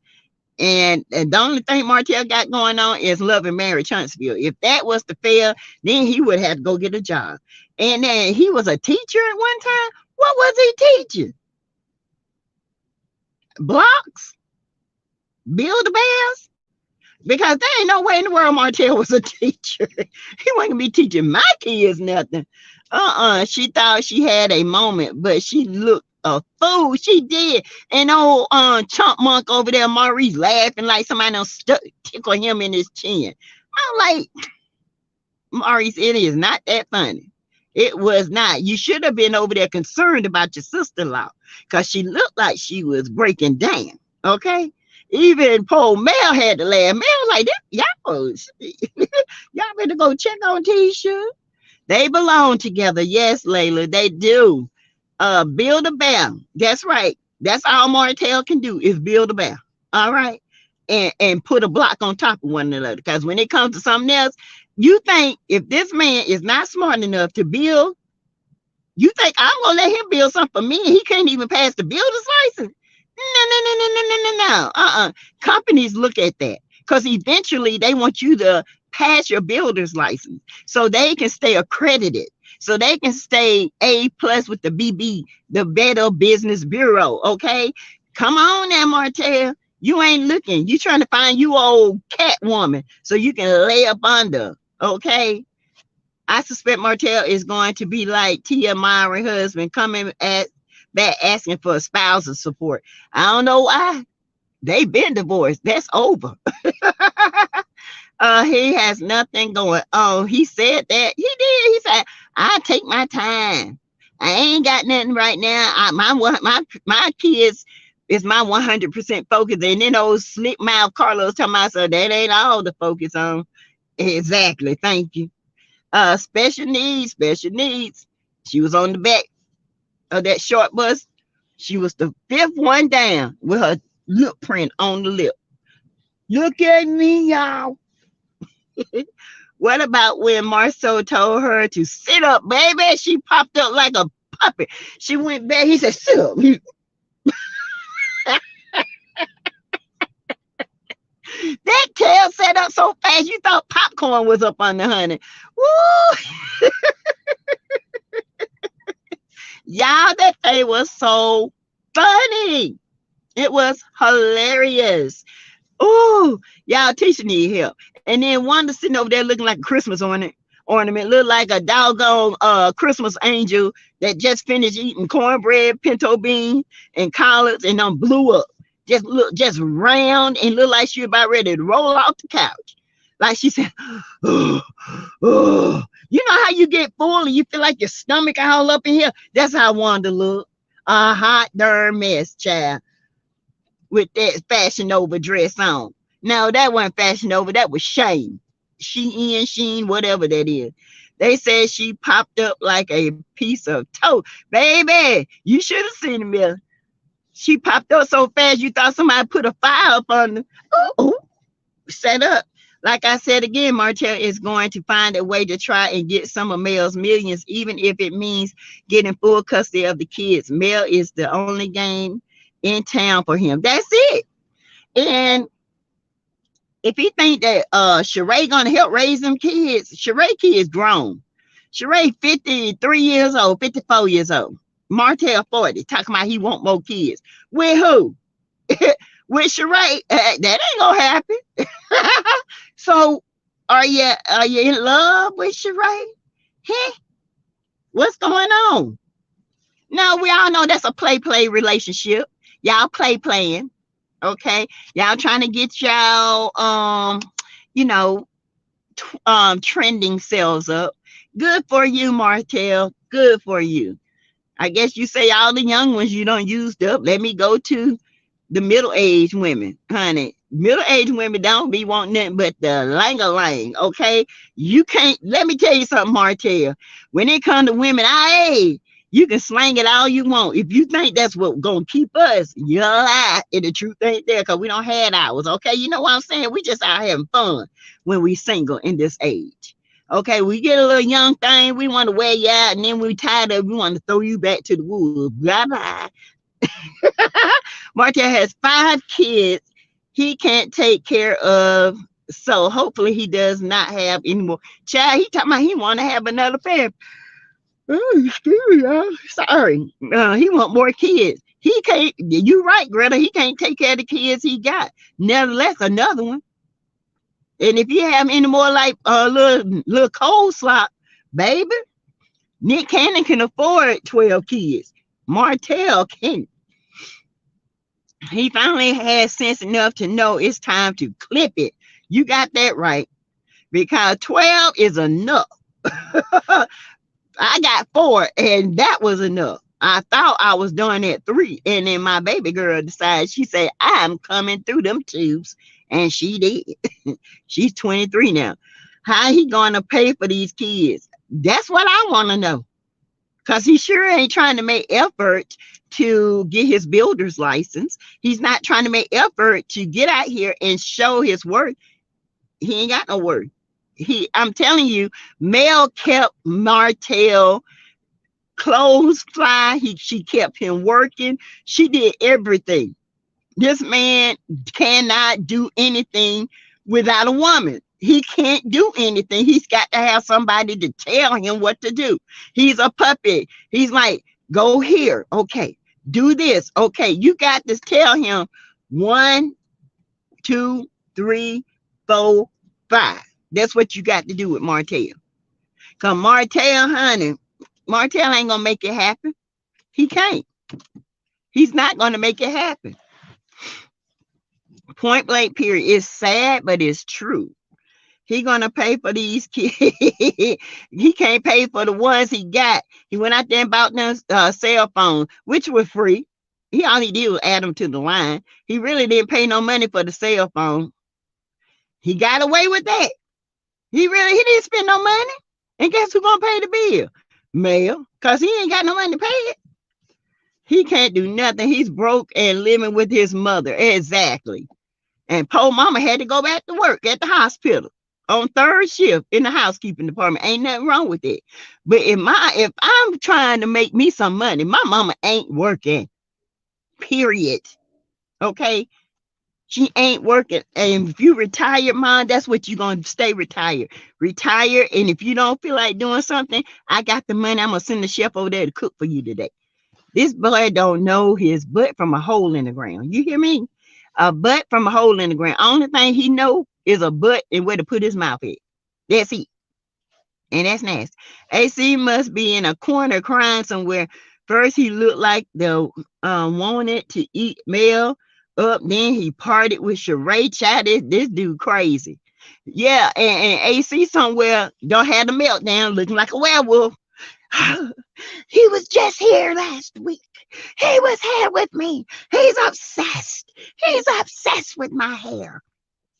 And the only thing Martell got going on is love and marriage Huntsville. If that was to fail, then he would have to go get a job. And then he was a teacher at one time. What was he teaching? Blocks? Build a bears? Because there ain't no way in the world Martell was a teacher. He wasn't gonna be teaching my kids nothing. She thought she had a moment, but she looked a fool. She did. And old chump monk over there, Maurice, laughing like somebody done tickle him in his chin. I'm like, Maurice, it is not that funny. It was not. You should have been over there concerned about your sister-in-law because she looked like she was breaking down. Okay? Even poor Mel had to laugh. Mel like, y'all, y'all better go check on Tisha. They belong together. Yes, Layla, they do. Build a bear. That's right. That's all Martell can do is build a bear. All right. And put a block on top of one another. Because when it comes to something else, you think if this man is not smart enough to build, you think I'm gonna let him build something for me and he can't even pass the builder's license? No. Companies look at that because eventually they want you to pass your builder's license so they can stay accredited, so they can stay A+ with the BB, the Better Business Bureau. Okay, come on now, Martell. You ain't looking. You trying to find you old cat woman so you can lay up under. Okay. I suspect Martell is going to be like Tia Mowry husband coming back asking for spousal support. I don't know why. They've been divorced. That's over. He has nothing going. Oh, he said that. He did. He said, I take my time. I ain't got nothing right now. My kids is my 100% focus. And then old slick mouth Carlos talking about, so that ain't all the focus on. Exactly. Thank you. Special needs. She was on the back of that short bus. She was the 5th one down with her lip print on the lip. Look at me, y'all. What about when Marceau told her to sit up, baby? She popped up like a puppet. She went back. He said, sit up. That tail set up so fast you thought popcorn was up on the honey. Woo! Y'all, that thing was so funny. It was hilarious. Oh, y'all, Tisha need help. And then Wanda sitting over there looking like a Christmas ornament, look like a doggone Christmas angel that just finished eating cornbread, pinto bean, and collards and blew up. Just round and look like she about ready to roll off the couch. Like she said, oh. You know how you get full and you feel like your stomach all up in here? That's how Wanda looked. A hot darn mess, child, with that Fashion Nova dress on. No, that wasn't Fashion Nova. That was Shane. Sheen, whatever that is. They said she popped up like a piece of toast. Baby, you should have seen the mirror. She popped up so fast you thought somebody put a fire up on her. Oh, set up. Like I said again, Martell is going to find a way to try and get some of Mel's millions, even if it means getting full custody of the kids. Mel is the only game in town for him. That's it. And if he think that Sheree gonna help raise them kids, Sheree kids grown. Sheree 53 years old, 54 years old. Martell 40, talking about he want more kids. With who? With Sheree? That ain't gonna happen. So are you in love with Sheree? Huh? What's going on? No, we all know that's a play relationship. Y'all playing. Okay. Y'all trying to get y'all you know, trending sales up. Good for you, Martell. Good for you. I guess you say all the young ones you don't used up. Let me go to the middle-aged women, honey. Middle-aged women don't be wanting nothing but the lang-a-lang, okay? You can't, let me tell you something, Martell. When it comes to women, you can slang it all you want. If you think that's what gonna keep us, you're a lie. And the truth ain't there because we don't have ours, okay? You know what I'm saying? We just out having fun when we single in this age. Okay, we get a little young thing, we want to wear you out, and then we tired of it, we want to throw you back to the woods. Bye bye. Martell has 5 kids he can't take care of. So hopefully he does not have any more. Child, he talking about he want to have another family. Oh, excuse me, y'all. Sorry. He want more kids. He can't. You right, Greta. He can't take care of the kids he got. Nevertheless, another one. And if you have any more like little cold slop, baby, Nick Cannon can afford 12 kids. Martell can't. He finally had sense enough to know it's time to clip it. You got that right. Because 12 is enough. I got 4, and that was enough. I thought I was doing at 3. And then my baby girl decided, she said, I'm coming through them tubes. And she did. She's 23 now. How he going to pay for these kids? That's what I want to know. Because he sure ain't trying to make effort to get his builder's license. He's not trying to make effort to get out here and show his worth. He ain't got no worth. I'm telling you, Mel kept Martell clothes fly. She kept him working. She did everything. This man cannot do anything without a woman. He can't do anything. He's got to have somebody to tell him what to do. He's a puppet. He's like, go here. Okay. Do this. Okay. You got to tell him 1, 2, 3, 4, 5. That's what you got to do with Martell. Because Martell, honey, Martell ain't going to make it happen. He can't. He's not going to make it happen. Point blank period. It's sad, but it's true. He gonna pay for these kids. He can't pay for the ones he got. He went out there and bought them cell phones, which were free. He all he did was add them to the line. He really didn't pay no money for the cell phone. He got away with that. He didn't spend no money. And guess who's gonna pay the bill? Mel, because he ain't got no money to pay it. He can't do nothing. He's broke and living with his mother. Exactly. And poor mama had to go back to work at the hospital on 3rd shift in the housekeeping department. Ain't nothing wrong with it. But if I'm trying to make me some money, my mama ain't working. Period. Okay? She ain't working. And if you retired, mom, that's what you're going to stay retired. Retire. And if you don't feel like doing something, I got the money. I'm going to send the chef over there to cook for you today. This boy don't know his butt from a hole in the ground. You hear me? A butt from a hole in the ground. Only thing he know is a butt and where to put his mouth at. That's it. And that's nasty. AC must be in a corner crying somewhere. First, he looked like the wanted to eat Mel up. Then he parted with Sheree. Child, this dude crazy. Yeah, and AC somewhere don't have the meltdown looking like a werewolf. He was just here last week. He was here with me. He's obsessed. He's obsessed with my hair.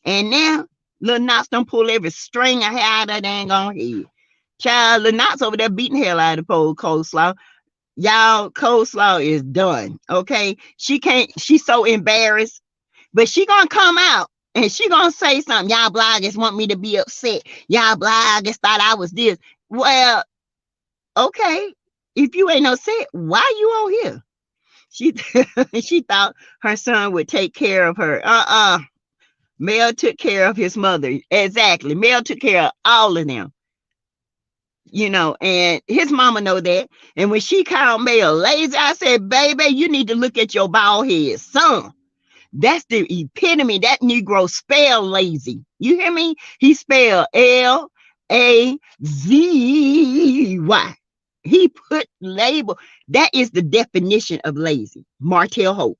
And now, Lil Knots done pull every string of hair out of that dang on head. Child, Lil Knots over there beating hell out of the pole coleslaw. Y'all, coleslaw is done. Okay? She's so embarrassed. But she gonna come out and she gonna say something. Y'all bloggers want me to be upset. Y'all bloggers thought I was this. Well, okay. If you ain't upset, why you on here? She thought her son would take care of her. Mel took care of his mother. Exactly. Mel took care of all of them. You know, and his mama know that. And when she called Mel lazy, I said, baby, you need to look at your bald head, son. That's the epitome. That Negro spell lazy. You hear me? He spelled Lazy. He put label. That is the definition of lazy. Martell Hope.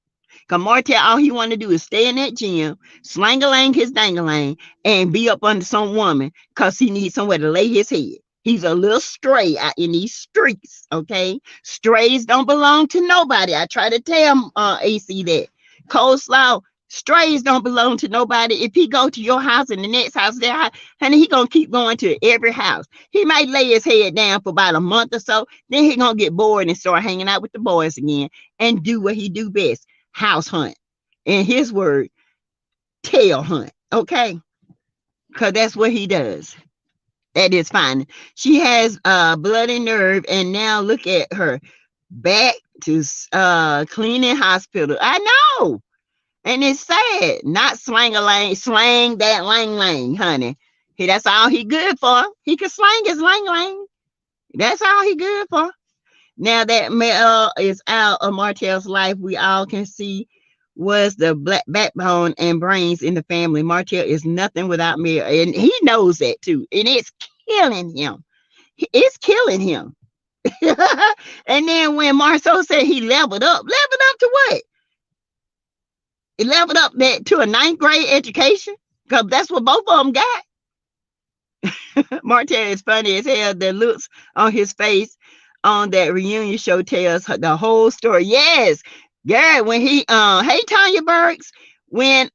Cause Martell, all he want to do is stay in that gym, slang-a-lang his dang-a-lang, and be up under some woman cause he needs somewhere to lay his head. He's a little stray out in these streets, okay? Strays don't belong to nobody. I try to tell AC that. Coleslaw, strays don't belong to nobody. If he go to your house and the next house there, honey, he gonna keep going to every house. He might lay his head down for about a month or so. Then he gonna get bored and start hanging out with the boys again and do what he do best, house hunt. In his word, tail hunt, okay? Because that's what he does. That is fine. She has bloody nerve, and now look at her back to cleaning hospital. I know. And it's sad. Not slang-a-lang, slang that lang-lang, honey. That's all he good for. He can slang his lang-lang. That's all he good for. Now that Mel is out of Martell's life, we all can see was the black backbone and brains in the family. Martell is nothing without Mel, and he knows that too. And it's killing him. It's killing him. And then when Marceau said he leveled up to what? He leveled up that to a 9th grade education, because that's what both of them got. Martell is funny as hell. The looks on his face on that reunion show tells the whole story. Yes, Garrett, when he hey Tanya Burks, when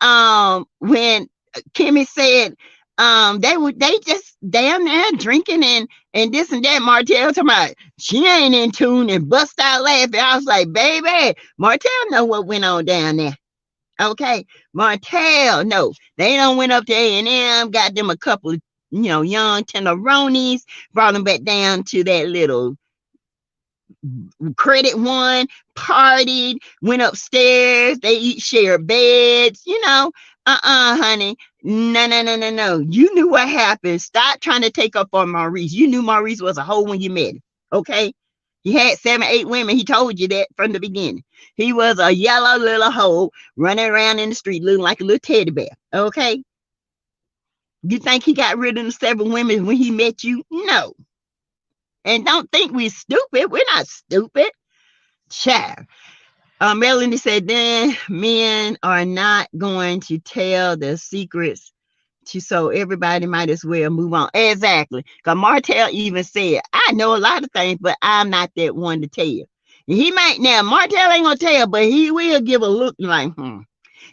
Kimmy said they just down there drinking and this and that, Martell talking about she ain't in tune and bust out laughing. I was like, baby, Martell know what went on down there. Okay, Martell, no, they don't went up to A&M, got them a couple of young tenderonis, brought them back down to that little credit one, partied, went upstairs, they each shared beds, honey. No. You knew what happened. Stop trying to take up on Maurice. You knew Maurice was a hoe when you met him. Okay? He had 7, 8 women. He told you that from the beginning. He was a yellow little hoe running around in the street looking like a little teddy bear. Okay? You think he got rid of the 7 women when he met you? No. And don't think we're stupid. We're not stupid. Child. Melanie said, then men are not going to tell the secrets, so everybody might as well move on. Exactly. Because Martell even said, I know a lot of things, but I'm not that one to tell. He might now, Martell ain't going to tell, but he will give a look like,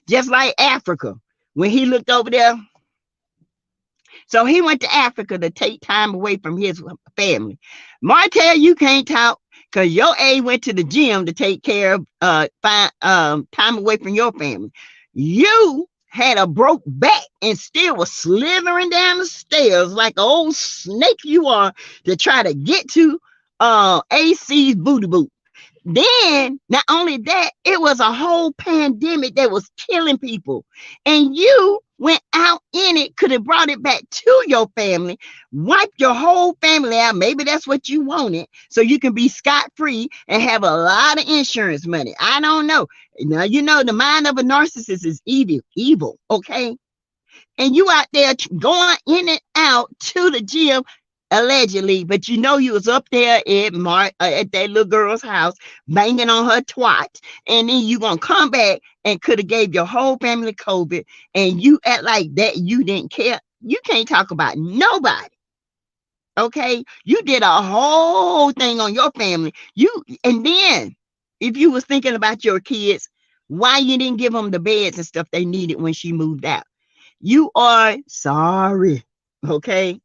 Just like Africa. When he looked over there. So he went to Africa to take time away from his family. Martell, you can't talk. Because your A went to the gym to take care of time away from your family. You had a broke back and still was slithering down the stairs like an old snake you are to try to get to AC's booty boot. Then, not only that, it was a whole pandemic that was killing people. And you went out in it, could have brought it back to your family, wiped your whole family out. Maybe that's what you wanted, so you can be scot-free and have a lot of insurance money. I don't know. Now, the mind of a narcissist is evil, okay? And you out there going in and out to the gym, allegedly, but you was up there at that little girl's house banging on her twat, and then you gonna come back and could have gave your whole family COVID, and you act like that you didn't care. You can't talk about nobody. Okay, you did a whole thing on your family. And then if you was thinking about your kids, why you didn't give them the beds and stuff they needed when she moved out? You are sorry. Okay.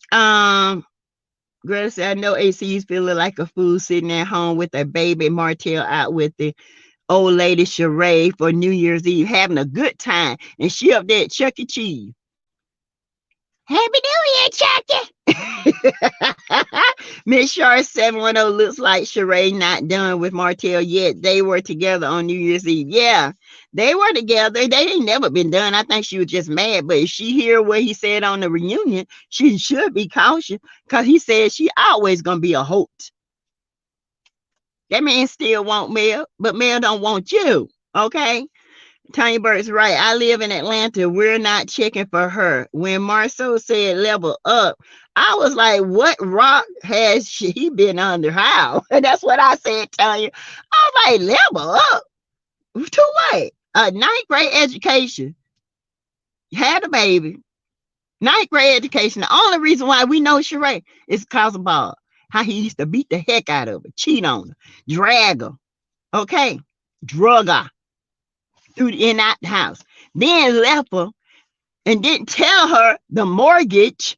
Greta said, I know AC's feeling like a fool sitting at home with a baby. Martell out with the old lady Sheree for New Year's Eve, having a good time. And she up there at Chuck E. Cheese. Happy New Year, Chucky. Miss Shar 710 looks like Sheree not done with Martell yet. They were together on New Year's Eve. Yeah, they were together. They ain't never been done. I think she was just mad. But if she hear what he said on the reunion, she should be cautious, because he said she always gonna be a hoax. That man still want Mel, but Mel don't want you. Okay. Tanya Burt's right. I live in Atlanta. We're not checking for her. When Marceau said level up, I was like, what rock has she been under? How? And that's what I said, Tanya. I was like, level up? To what? A ninth grade education. Had a baby. Ninth grade education. The only reason why we know Sheree is because of Bob. How he used to beat the heck out of her, cheat on her, drag her, okay? Drug her through the in out the house. Then left her and didn't tell her the mortgage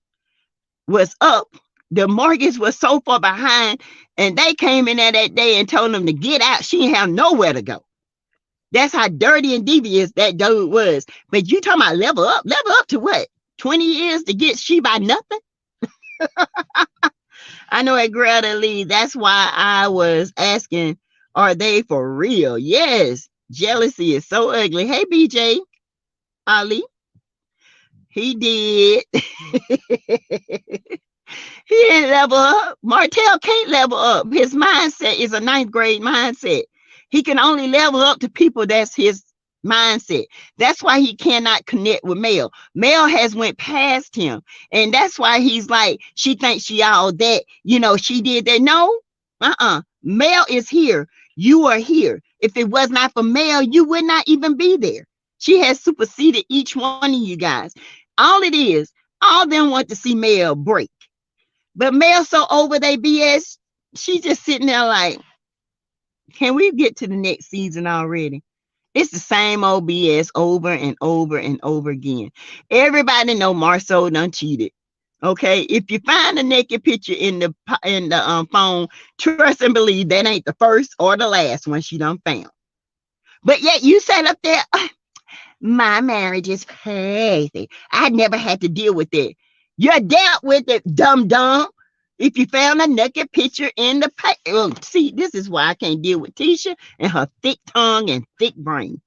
was up. The mortgage was so far behind, and they came in there that day and told them to get out. She didn't have nowhere to go. That's how dirty and devious that dude was. But you talking about level up? Level up to what? 20 years to get she by nothing? I know at Greta Lee, that's why I was asking, are they for real? Yes. Jealousy is so ugly. Hey, BJ, Ali, he did. He didn't level up. Martell can't level up. His mindset is a ninth grade mindset. He can only level up to people that's his mindset. That's why he cannot connect with Mel. Mel has went past him. And that's why he's like, she thinks she all that. You know, she did that. No, Mel is here. You are here. If it was not for Mel, you would not even be there. She has superseded each one of you guys. All it is, all of them want to see Mel break. But Mel so over they BS, she's just sitting there like, can we get to the next season already? It's the same old BS over and over and over again. Everybody know Marceau done cheated. Okay, if you find a naked picture in the phone, trust and believe that ain't the first or the last one she done found. But yet you sat up there, my marriage is crazy. I never had to deal with it. You dealt with it, dumb. If you found a naked picture in the see, this is why I can't deal with Tisha and her thick tongue and thick brain.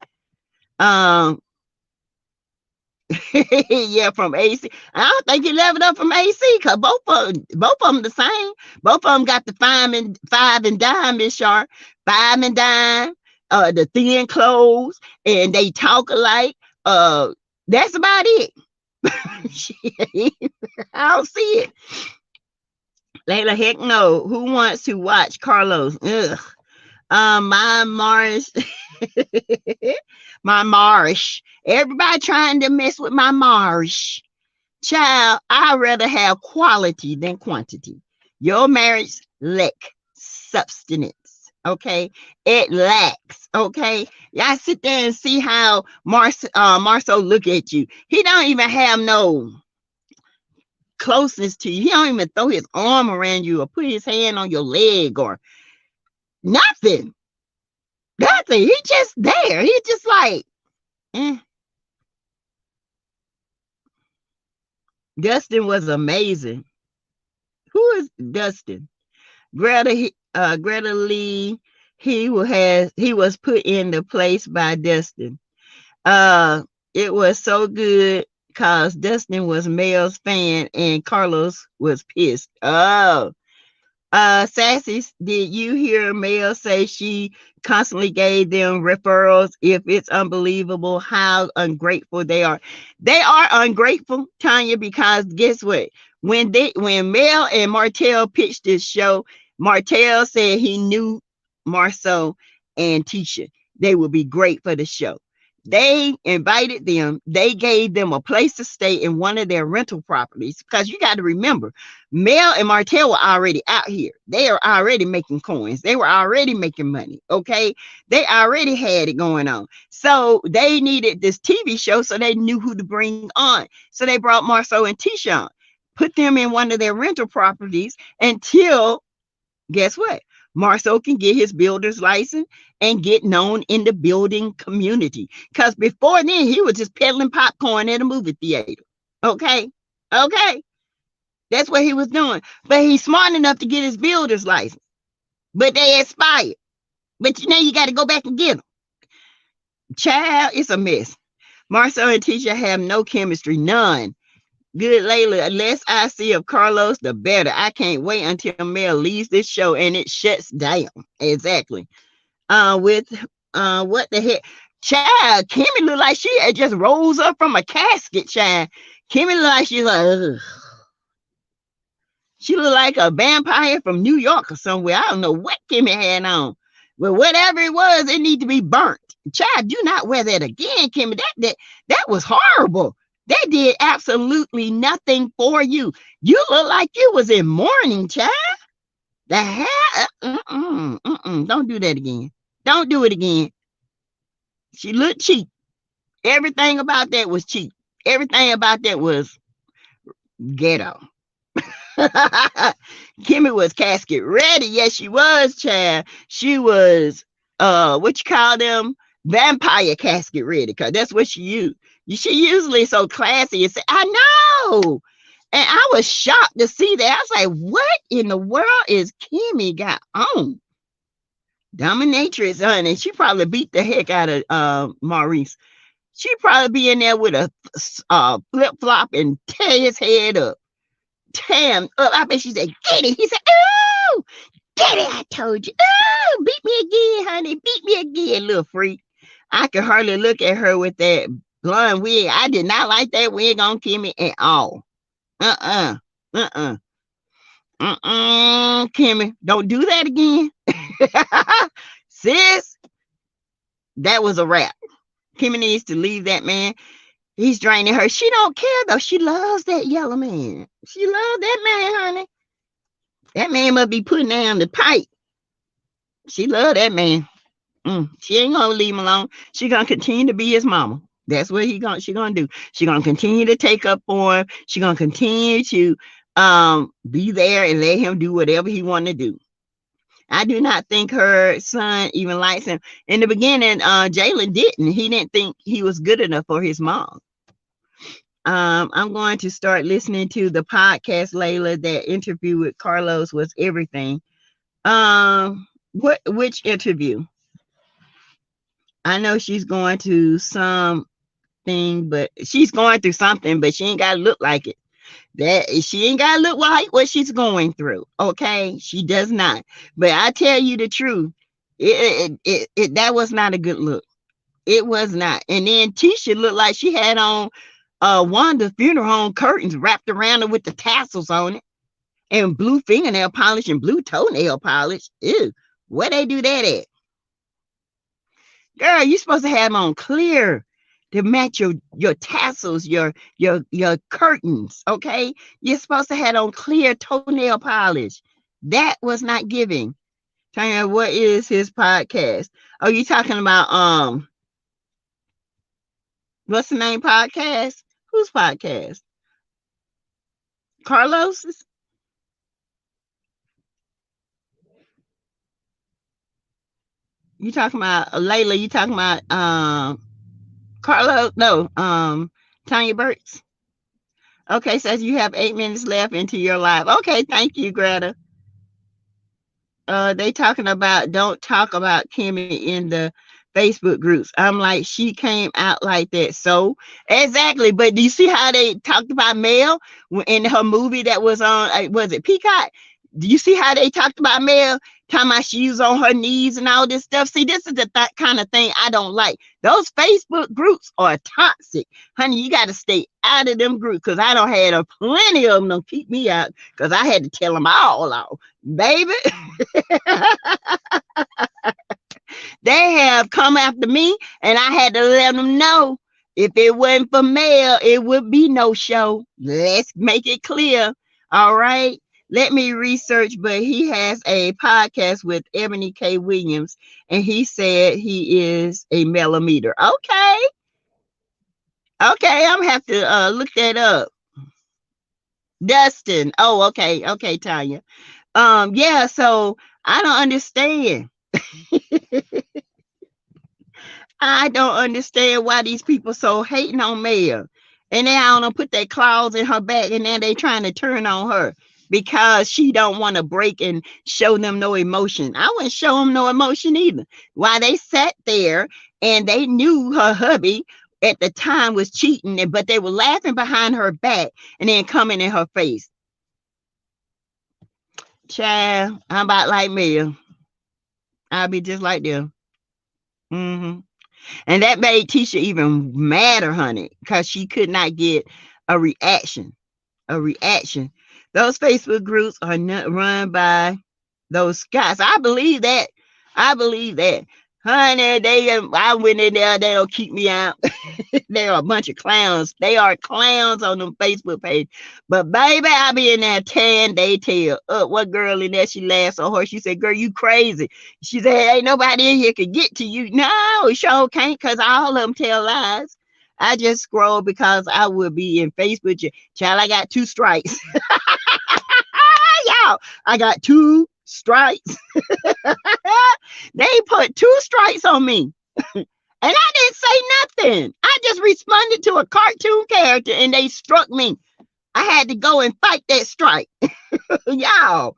Yeah, from AC. I don't think he leveled up from AC because both of them the same. Both of them got the five and dime, Miss Sharp. Five and dime, the thin clothes, and they talk alike. That's about it. I don't see it. Layla, heck no. Who wants to watch Carlos? Ugh. My Marsh. My Marsh. Everybody trying to mess with my Marsh. Child, I'd rather have quality than quantity. Your marriage lack substance. Okay, it lacks. Okay, y'all sit there and see how Marceau look at you. He don't even have no closeness to you. He don't even throw his arm around you or put his hand on your leg or nothing. Nothing. He just there. He just like, Dustin was amazing. Who is Dustin? Greta Lee. He was put in the place by Dustin. It was so good because Dustin was Mel's fan and Carlos was pissed. Oh. Sassy, did you hear Mel say she constantly gave them referrals? If it's unbelievable how ungrateful they are. They are ungrateful, Tanya, because guess what? When Mel and Martell pitched this show, Martell said he knew Marceau and Tisha. They would be great for the show. They invited them. They gave them a place to stay in one of their rental properties because you got to remember, Mel and Martell were already out here. They are already making coins. They were already making money. Okay. They already had it going on. So they needed this TV show so they knew who to bring on. So they brought Marceau and Tisha on, put them in one of their rental properties until, guess what? Marceau can get his builder's license and get known in the building community. Because before then, he was just peddling popcorn at a movie theater. Okay. That's what he was doing. But he's smart enough to get his builder's license. But they expired. But you got to go back and get them. Child, it's a mess. Marceau and Tisha have no chemistry. None. Good, Layla. The less I see of Carlos, the better. I can't wait until Mel leaves this show and it shuts down. Exactly. With what the heck? Child, Kimmy look like she had just rose up from a casket, child. Kimmy look like she's like, ugh. She look like a vampire from New York or somewhere. I don't know what Kimmy had on. But whatever it was, it need to be burnt. Child, do not wear that again, Kimmy. That was horrible. That did absolutely nothing for you. You look like you was in mourning, child. The hair, don't do that again. Don't do it again. She looked cheap. Everything about that was cheap. Everything about that was ghetto. Kimmy was casket ready. Yes, she was, child. She was what you call them? Vampire casket ready, because that's what she used. She usually so classy and say, I know. And I was shocked to see that. I was like, what in the world is Kimmy got on? Dominatrix, honey. She probably beat the heck out of Maurice. She probably be in there with a flip flop and tear his head up. Tear him up. I bet she said, get it. He said, oh, get it. I told you. Oh, beat me again, honey. Beat me again, little freak. I could hardly look at her with that blonde wig. I did not like that wig on Kimmy at all. Kimmy, don't do that again. Sis, that was a wrap. Kimmy needs to leave that man. He's draining her. She don't care though. She loves that yellow man. She loves that man, honey. That man must be putting down the pipe. She love that man. She ain't gonna leave him alone. She gonna continue to be his mama. That's what she gonna do. She gonna continue to take up for him. She gonna continue to be there and let him do whatever he want to do. I do not think her son even likes him. In the beginning, Jalen didn't. He didn't think he was good enough for his mom. I'm going to start listening to the podcast, Layla. That interview with Carlos was everything. Which interview? I know she's going to something, but she's going through something, but she ain't got to look like it. That she ain't got to look like what she's going through. Okay, she does not. But I tell you the truth, that was not a good look. It was not. And then Tisha looked like she had on Wanda's funeral home curtains wrapped around her with the tassels on it, and blue fingernail polish and blue toenail polish. Ew, where they do that at? Girl, you supposed to have them on clear to match your tassels, your curtains. Okay, you're supposed to have on clear toenail polish. That was not giving. Tanya, what is his podcast? Oh, you talking about what's the name podcast? Whose podcast? Carlos's? You talking about Layla? You talking about Carlos? No, Tanya Burks. Okay, says you have 8 minutes left into your live. Okay, thank you, Greta. They talking about don't talk about Kimmy in the Facebook groups. I'm like, she came out like that. So exactly. But do you see how they talked about Mel in her movie that was on, was it Peacock? Do you see how they talked about Mel? Talking about she was on her knees and all this stuff. See, this is the kind of thing I don't like. Those Facebook groups are toxic. Honey, you got to stay out of them groups, because I don't have plenty of them to keep me out, because I had to tell them all off. Baby, they have come after me, and I had to let them know if it wasn't for Mel, it would be no show. Let's make it clear. All right. Let me research, but he has a podcast with Ebony K. Williams, and he said he is a millimeter. Okay. Okay, I'm gonna have to look that up. Dustin. Oh, okay. Okay, Tanya. Yeah, so I don't understand. I don't understand why these people so hating on Mel. And they all don't put their claws in her back, and then they trying to turn on her because she don't want to break and show them no emotion. I wouldn't show them no emotion either. While they sat there and they knew her hubby at the time was cheating, but they were laughing behind her back and then coming in her face. Child, I'm about like Mel. I'll be just like them. And that made Tisha even madder, honey, because she could not get a reaction. A reaction. Those Facebook groups are not run by those guys. I believe that. I believe that. Honey, I went in there, they don't keep me out. They are a bunch of clowns. They are clowns on the Facebook page. But baby, I be in there tearing they tail up. What girl in there, she laughed so hard. She said, girl, you crazy. She said, ain't nobody in here can get to you. No, it sure can't, because all of them tell lies. I just scroll because I would be in Facebook. Child, I got 2 strikes. Y'all, I got 2 strikes. They put 2 strikes on me. And I didn't say nothing. I just responded to a cartoon character and they struck me. I had to go and fight that strike. Y'all.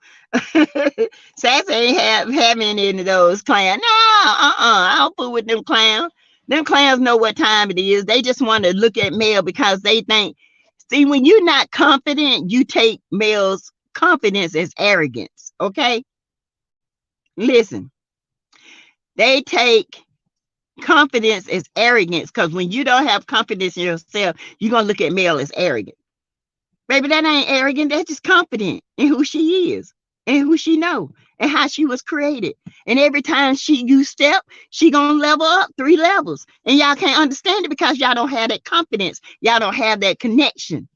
Sassy ain't having any of those clowns. No, I don't fool with them clowns. Them clowns know what time it is. They just want to look at male because they think, see, when you're not confident, you take male's confidence as arrogance. Okay? Listen. They take confidence as arrogance, because when you don't have confidence in yourself, you're going to look at male as arrogant. Baby, that ain't arrogant. That's just confident in who she is and who she know and how she was created. And every time you step, she going to level up 3 levels. And y'all can't understand it because y'all don't have that confidence. Y'all don't have that connection.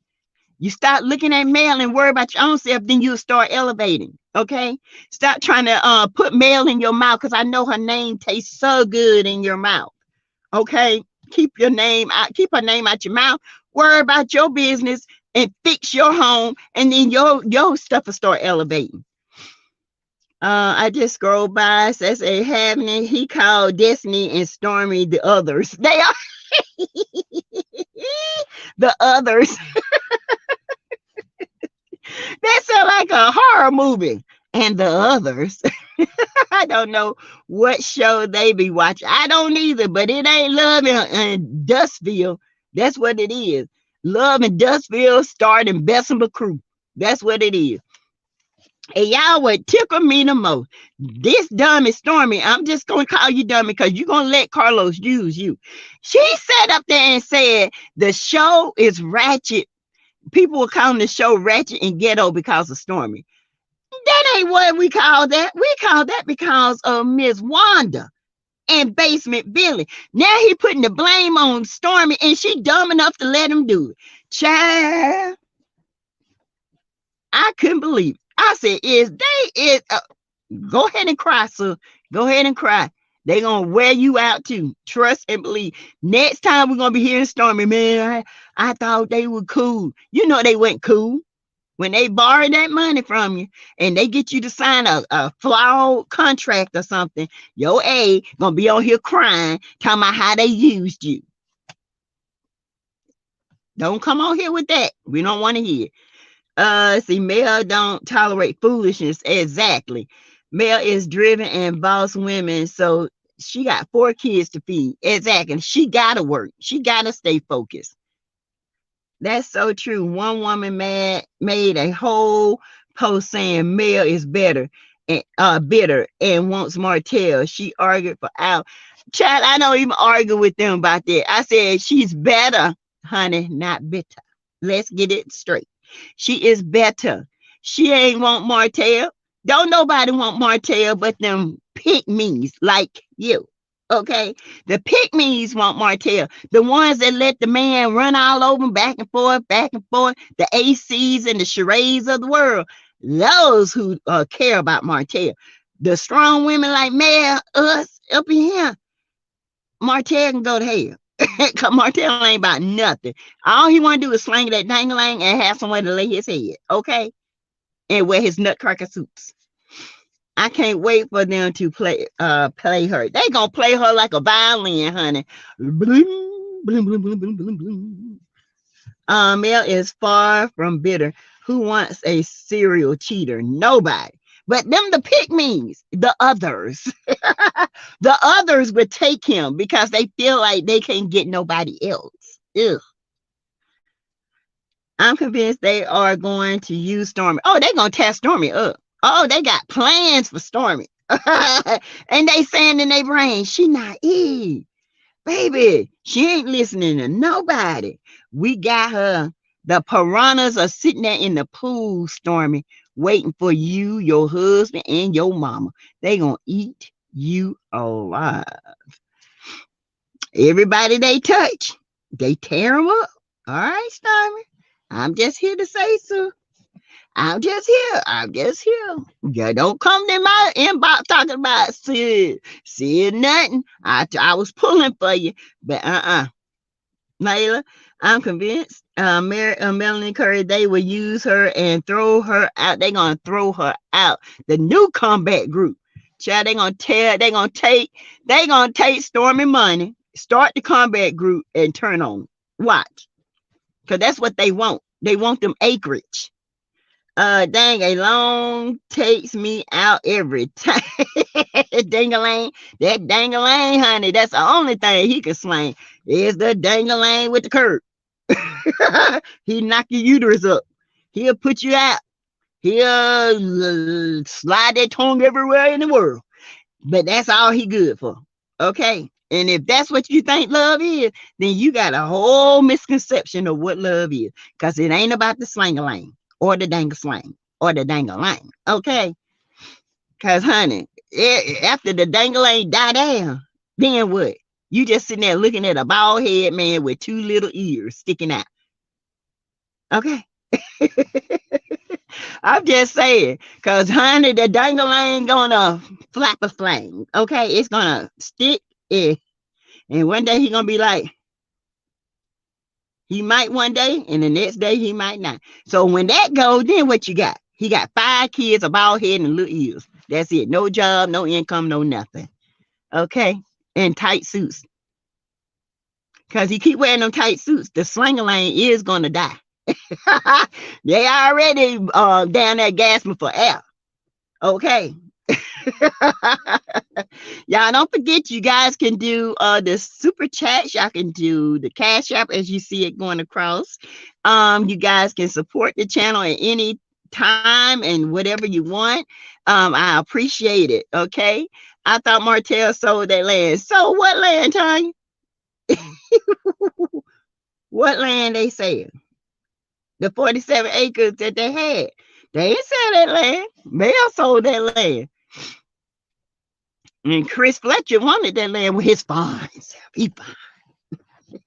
You start looking at male and worry about your own self, then you'll start elevating. Okay? Stop trying to put male in your mouth, because I know her name tastes so good in your mouth. Okay? Keep her name out your mouth. Worry about your business and fix your home, and then your stuff will start elevating. I just scrolled by. Says a happening. He called Destiny and Stormy the others. They are the others. That sounds like a horror movie. And the others. I don't know what show they be watching. I don't either, but it ain't Love in Dustville. That's what it is. Love in Dustville starring Bessemer Crew. That's what it is. And y'all would tickle me the most. This dummy Stormy, I'm just going to call you dummy because you're going to let Carlos use you. She sat up there and said the show is ratchet. People were calling the show ratchet and ghetto because of Stormy. That ain't what we call that. We call that because of Miss Wanda and Basement Billy. Now he putting the blame on Stormy, and she dumb enough to let him do it. Child, I couldn't believe it. I said, go ahead and cry, sir. Go ahead and cry. They gonna wear you out too. Trust and believe. Next time we're gonna be hearing Stormy, man. I thought they were cool. You know they weren't cool. When they borrow that money from you and they get you to sign a flawed contract or something, your A gonna be on here crying, talking about how they used you. Don't come on here with that. We don't want to hear. See, Mel don't tolerate foolishness. Exactly. Mel is driven and boss women, so she got 4 kids to feed. Exactly. She gotta work. She gotta stay focused. That's so true. One woman made a whole post saying Mel is bitter and wants Martell. She argued for hours. Child, I don't even argue with them about that. I said she's better, honey, not bitter. Let's get it straight. She is better. She ain't want Martell. Don't nobody want Martell but them pick-me's like you. Okay, the pick-me's want Martell. The ones that let the man run all over them back and forth, the ACs and the charades of the world. Those who care about Martell. The strong women like Mel, us up in here, Martell can go to hell. Because Martell ain't about nothing. All he want to do is slang that dangling and have somewhere to lay his head. Okay, and wear his nutcracker suits. I can't wait for them to play her. They gonna play her like a violin, honey. Bling, bling, bling, bling, bling, bling, bling. Mel is far from bitter. Who wants a serial cheater? Nobody. But them the pick-me's, the others. The others would take him because they feel like they can't get nobody else. Ugh. I'm convinced they are going to use Stormy. Oh, they're gonna test Stormy up. Oh, they got plans for Stormy. And they saying in their brain, she naive. Baby, she ain't listening to nobody. We got her. The piranhas are sitting there in the pool, Stormy, waiting for you, your husband, and your mama. They gonna eat you alive. Everybody they touch, they tear them up. All right, Stormy. I'm just here to say so. I'm just here. I'm just here. Yeah, don't come to my inbox talking about see nothing. I was pulling for you, but Layla, I'm convinced Melanie Curry, they will use her and throw her out. They're gonna throw her out. The new combat group. Child, they gonna take Stormy money, start the combat group, and turn on it. Watch. Because that's what they want. They want them acreage. Dang, a long takes me out every time. Dingalang, that dangalang, honey, that's the only thing he can slang is the dangalang with the curve. He knock your uterus up. He'll put you out. He'll slide that tongue everywhere in the world. But that's all he good for. Okay. And if that's what you think love is, then you got a whole misconception of what love is. Because it ain't about the slang-a-lang or the dang-a-slang or the dang-a-lang. Okay? Because, honey, after the dang-a-lang die down, then what? You just sitting there looking at a bald head man with two little ears sticking out. Okay? I'm just saying, because, honey, the dang-a-lang gonna flap a flame. Okay? It's gonna stick it. And one day he gonna be like, he might one day, and the next day he might not. So when that goes, then what you got? He got 5 kids, a bald head, and little ears. That's it. No job, no income, no nothing. Okay? And tight suits. Because he keep wearing them tight suits, the slang-a-lang is gonna die. They already down there gasping for air. Okay? Y'all don't forget, you guys can do the super chats. Y'all can do the cash app as you see it going across. You guys can support the channel at any time and whatever you want. I appreciate it. Okay. I thought Martell sold that land. So what land, Tanya? What land they said? The 47 acres that they had. They didn't sell that land. Mel sold that land. And Chris Fletcher wanted that land with his fine self. He fine.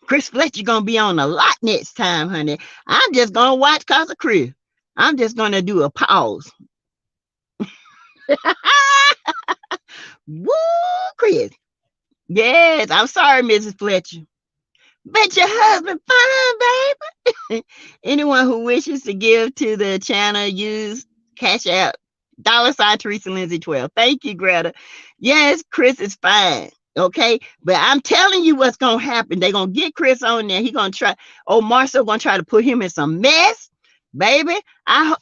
Chris Fletcher gonna be on a lot next time, honey. I'm just gonna watch cause of Chris. I'm just gonna do a pause. Woo, Chris. Yes, I'm sorry, Mrs. Fletcher. But your husband fine, baby. Anyone who wishes to give to the channel, use Cash App $ Teresa Lindsay 12. Thank you, Greta. Yes, Chris is fine. Okay, but I'm telling you what's gonna happen. They're gonna get Chris on there. He gonna try. Oh, Marcel gonna try to put him in some mess, baby.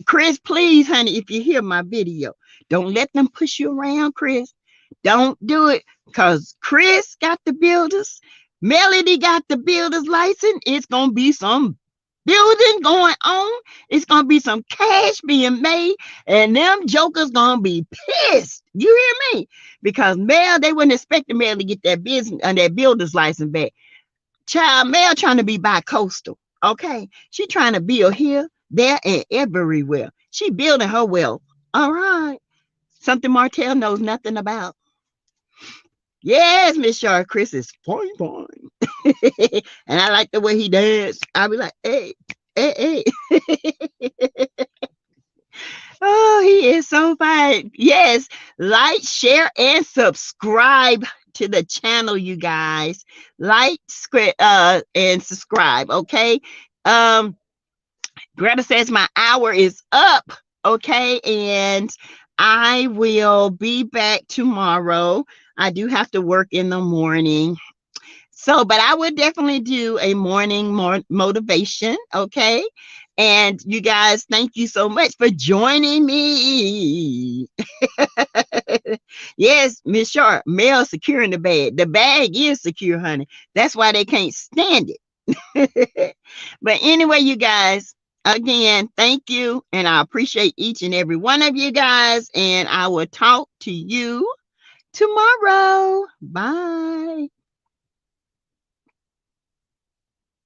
Chris, please, honey, if you hear my video, don't let them push you around, Chris. Don't do it, because Chris got the builders. Melody got the builder's license. It's gonna be some building going on. It's gonna be some cash being made, and them jokers gonna be pissed. You hear me? Because Mel, they wouldn't expect the Mel to get that business and that builder's license back. Child, Mel trying to be bi-coastal. Okay, she trying to build here, there, and everywhere. She building her wealth. All right, something Martell knows nothing about. Yes, Miss Shaw, Chris is fine. And I like the way he dance. I'll be like, hey, hey, hey. Oh, he is so fine. Yes, like, share, and subscribe to the channel, you guys. Like, and subscribe, okay? Greta says my hour is up, okay? And I will be back tomorrow. I do have to work in the morning. So, but I would definitely do a morning motivation, okay? And you guys, thank you so much for joining me. Yes, Miss Sharp, Mel securing the bag. The bag is secure, honey. That's why they can't stand it. But anyway, you guys, again, thank you. And I appreciate each and every one of you guys. And I will talk to you tomorrow. Bye.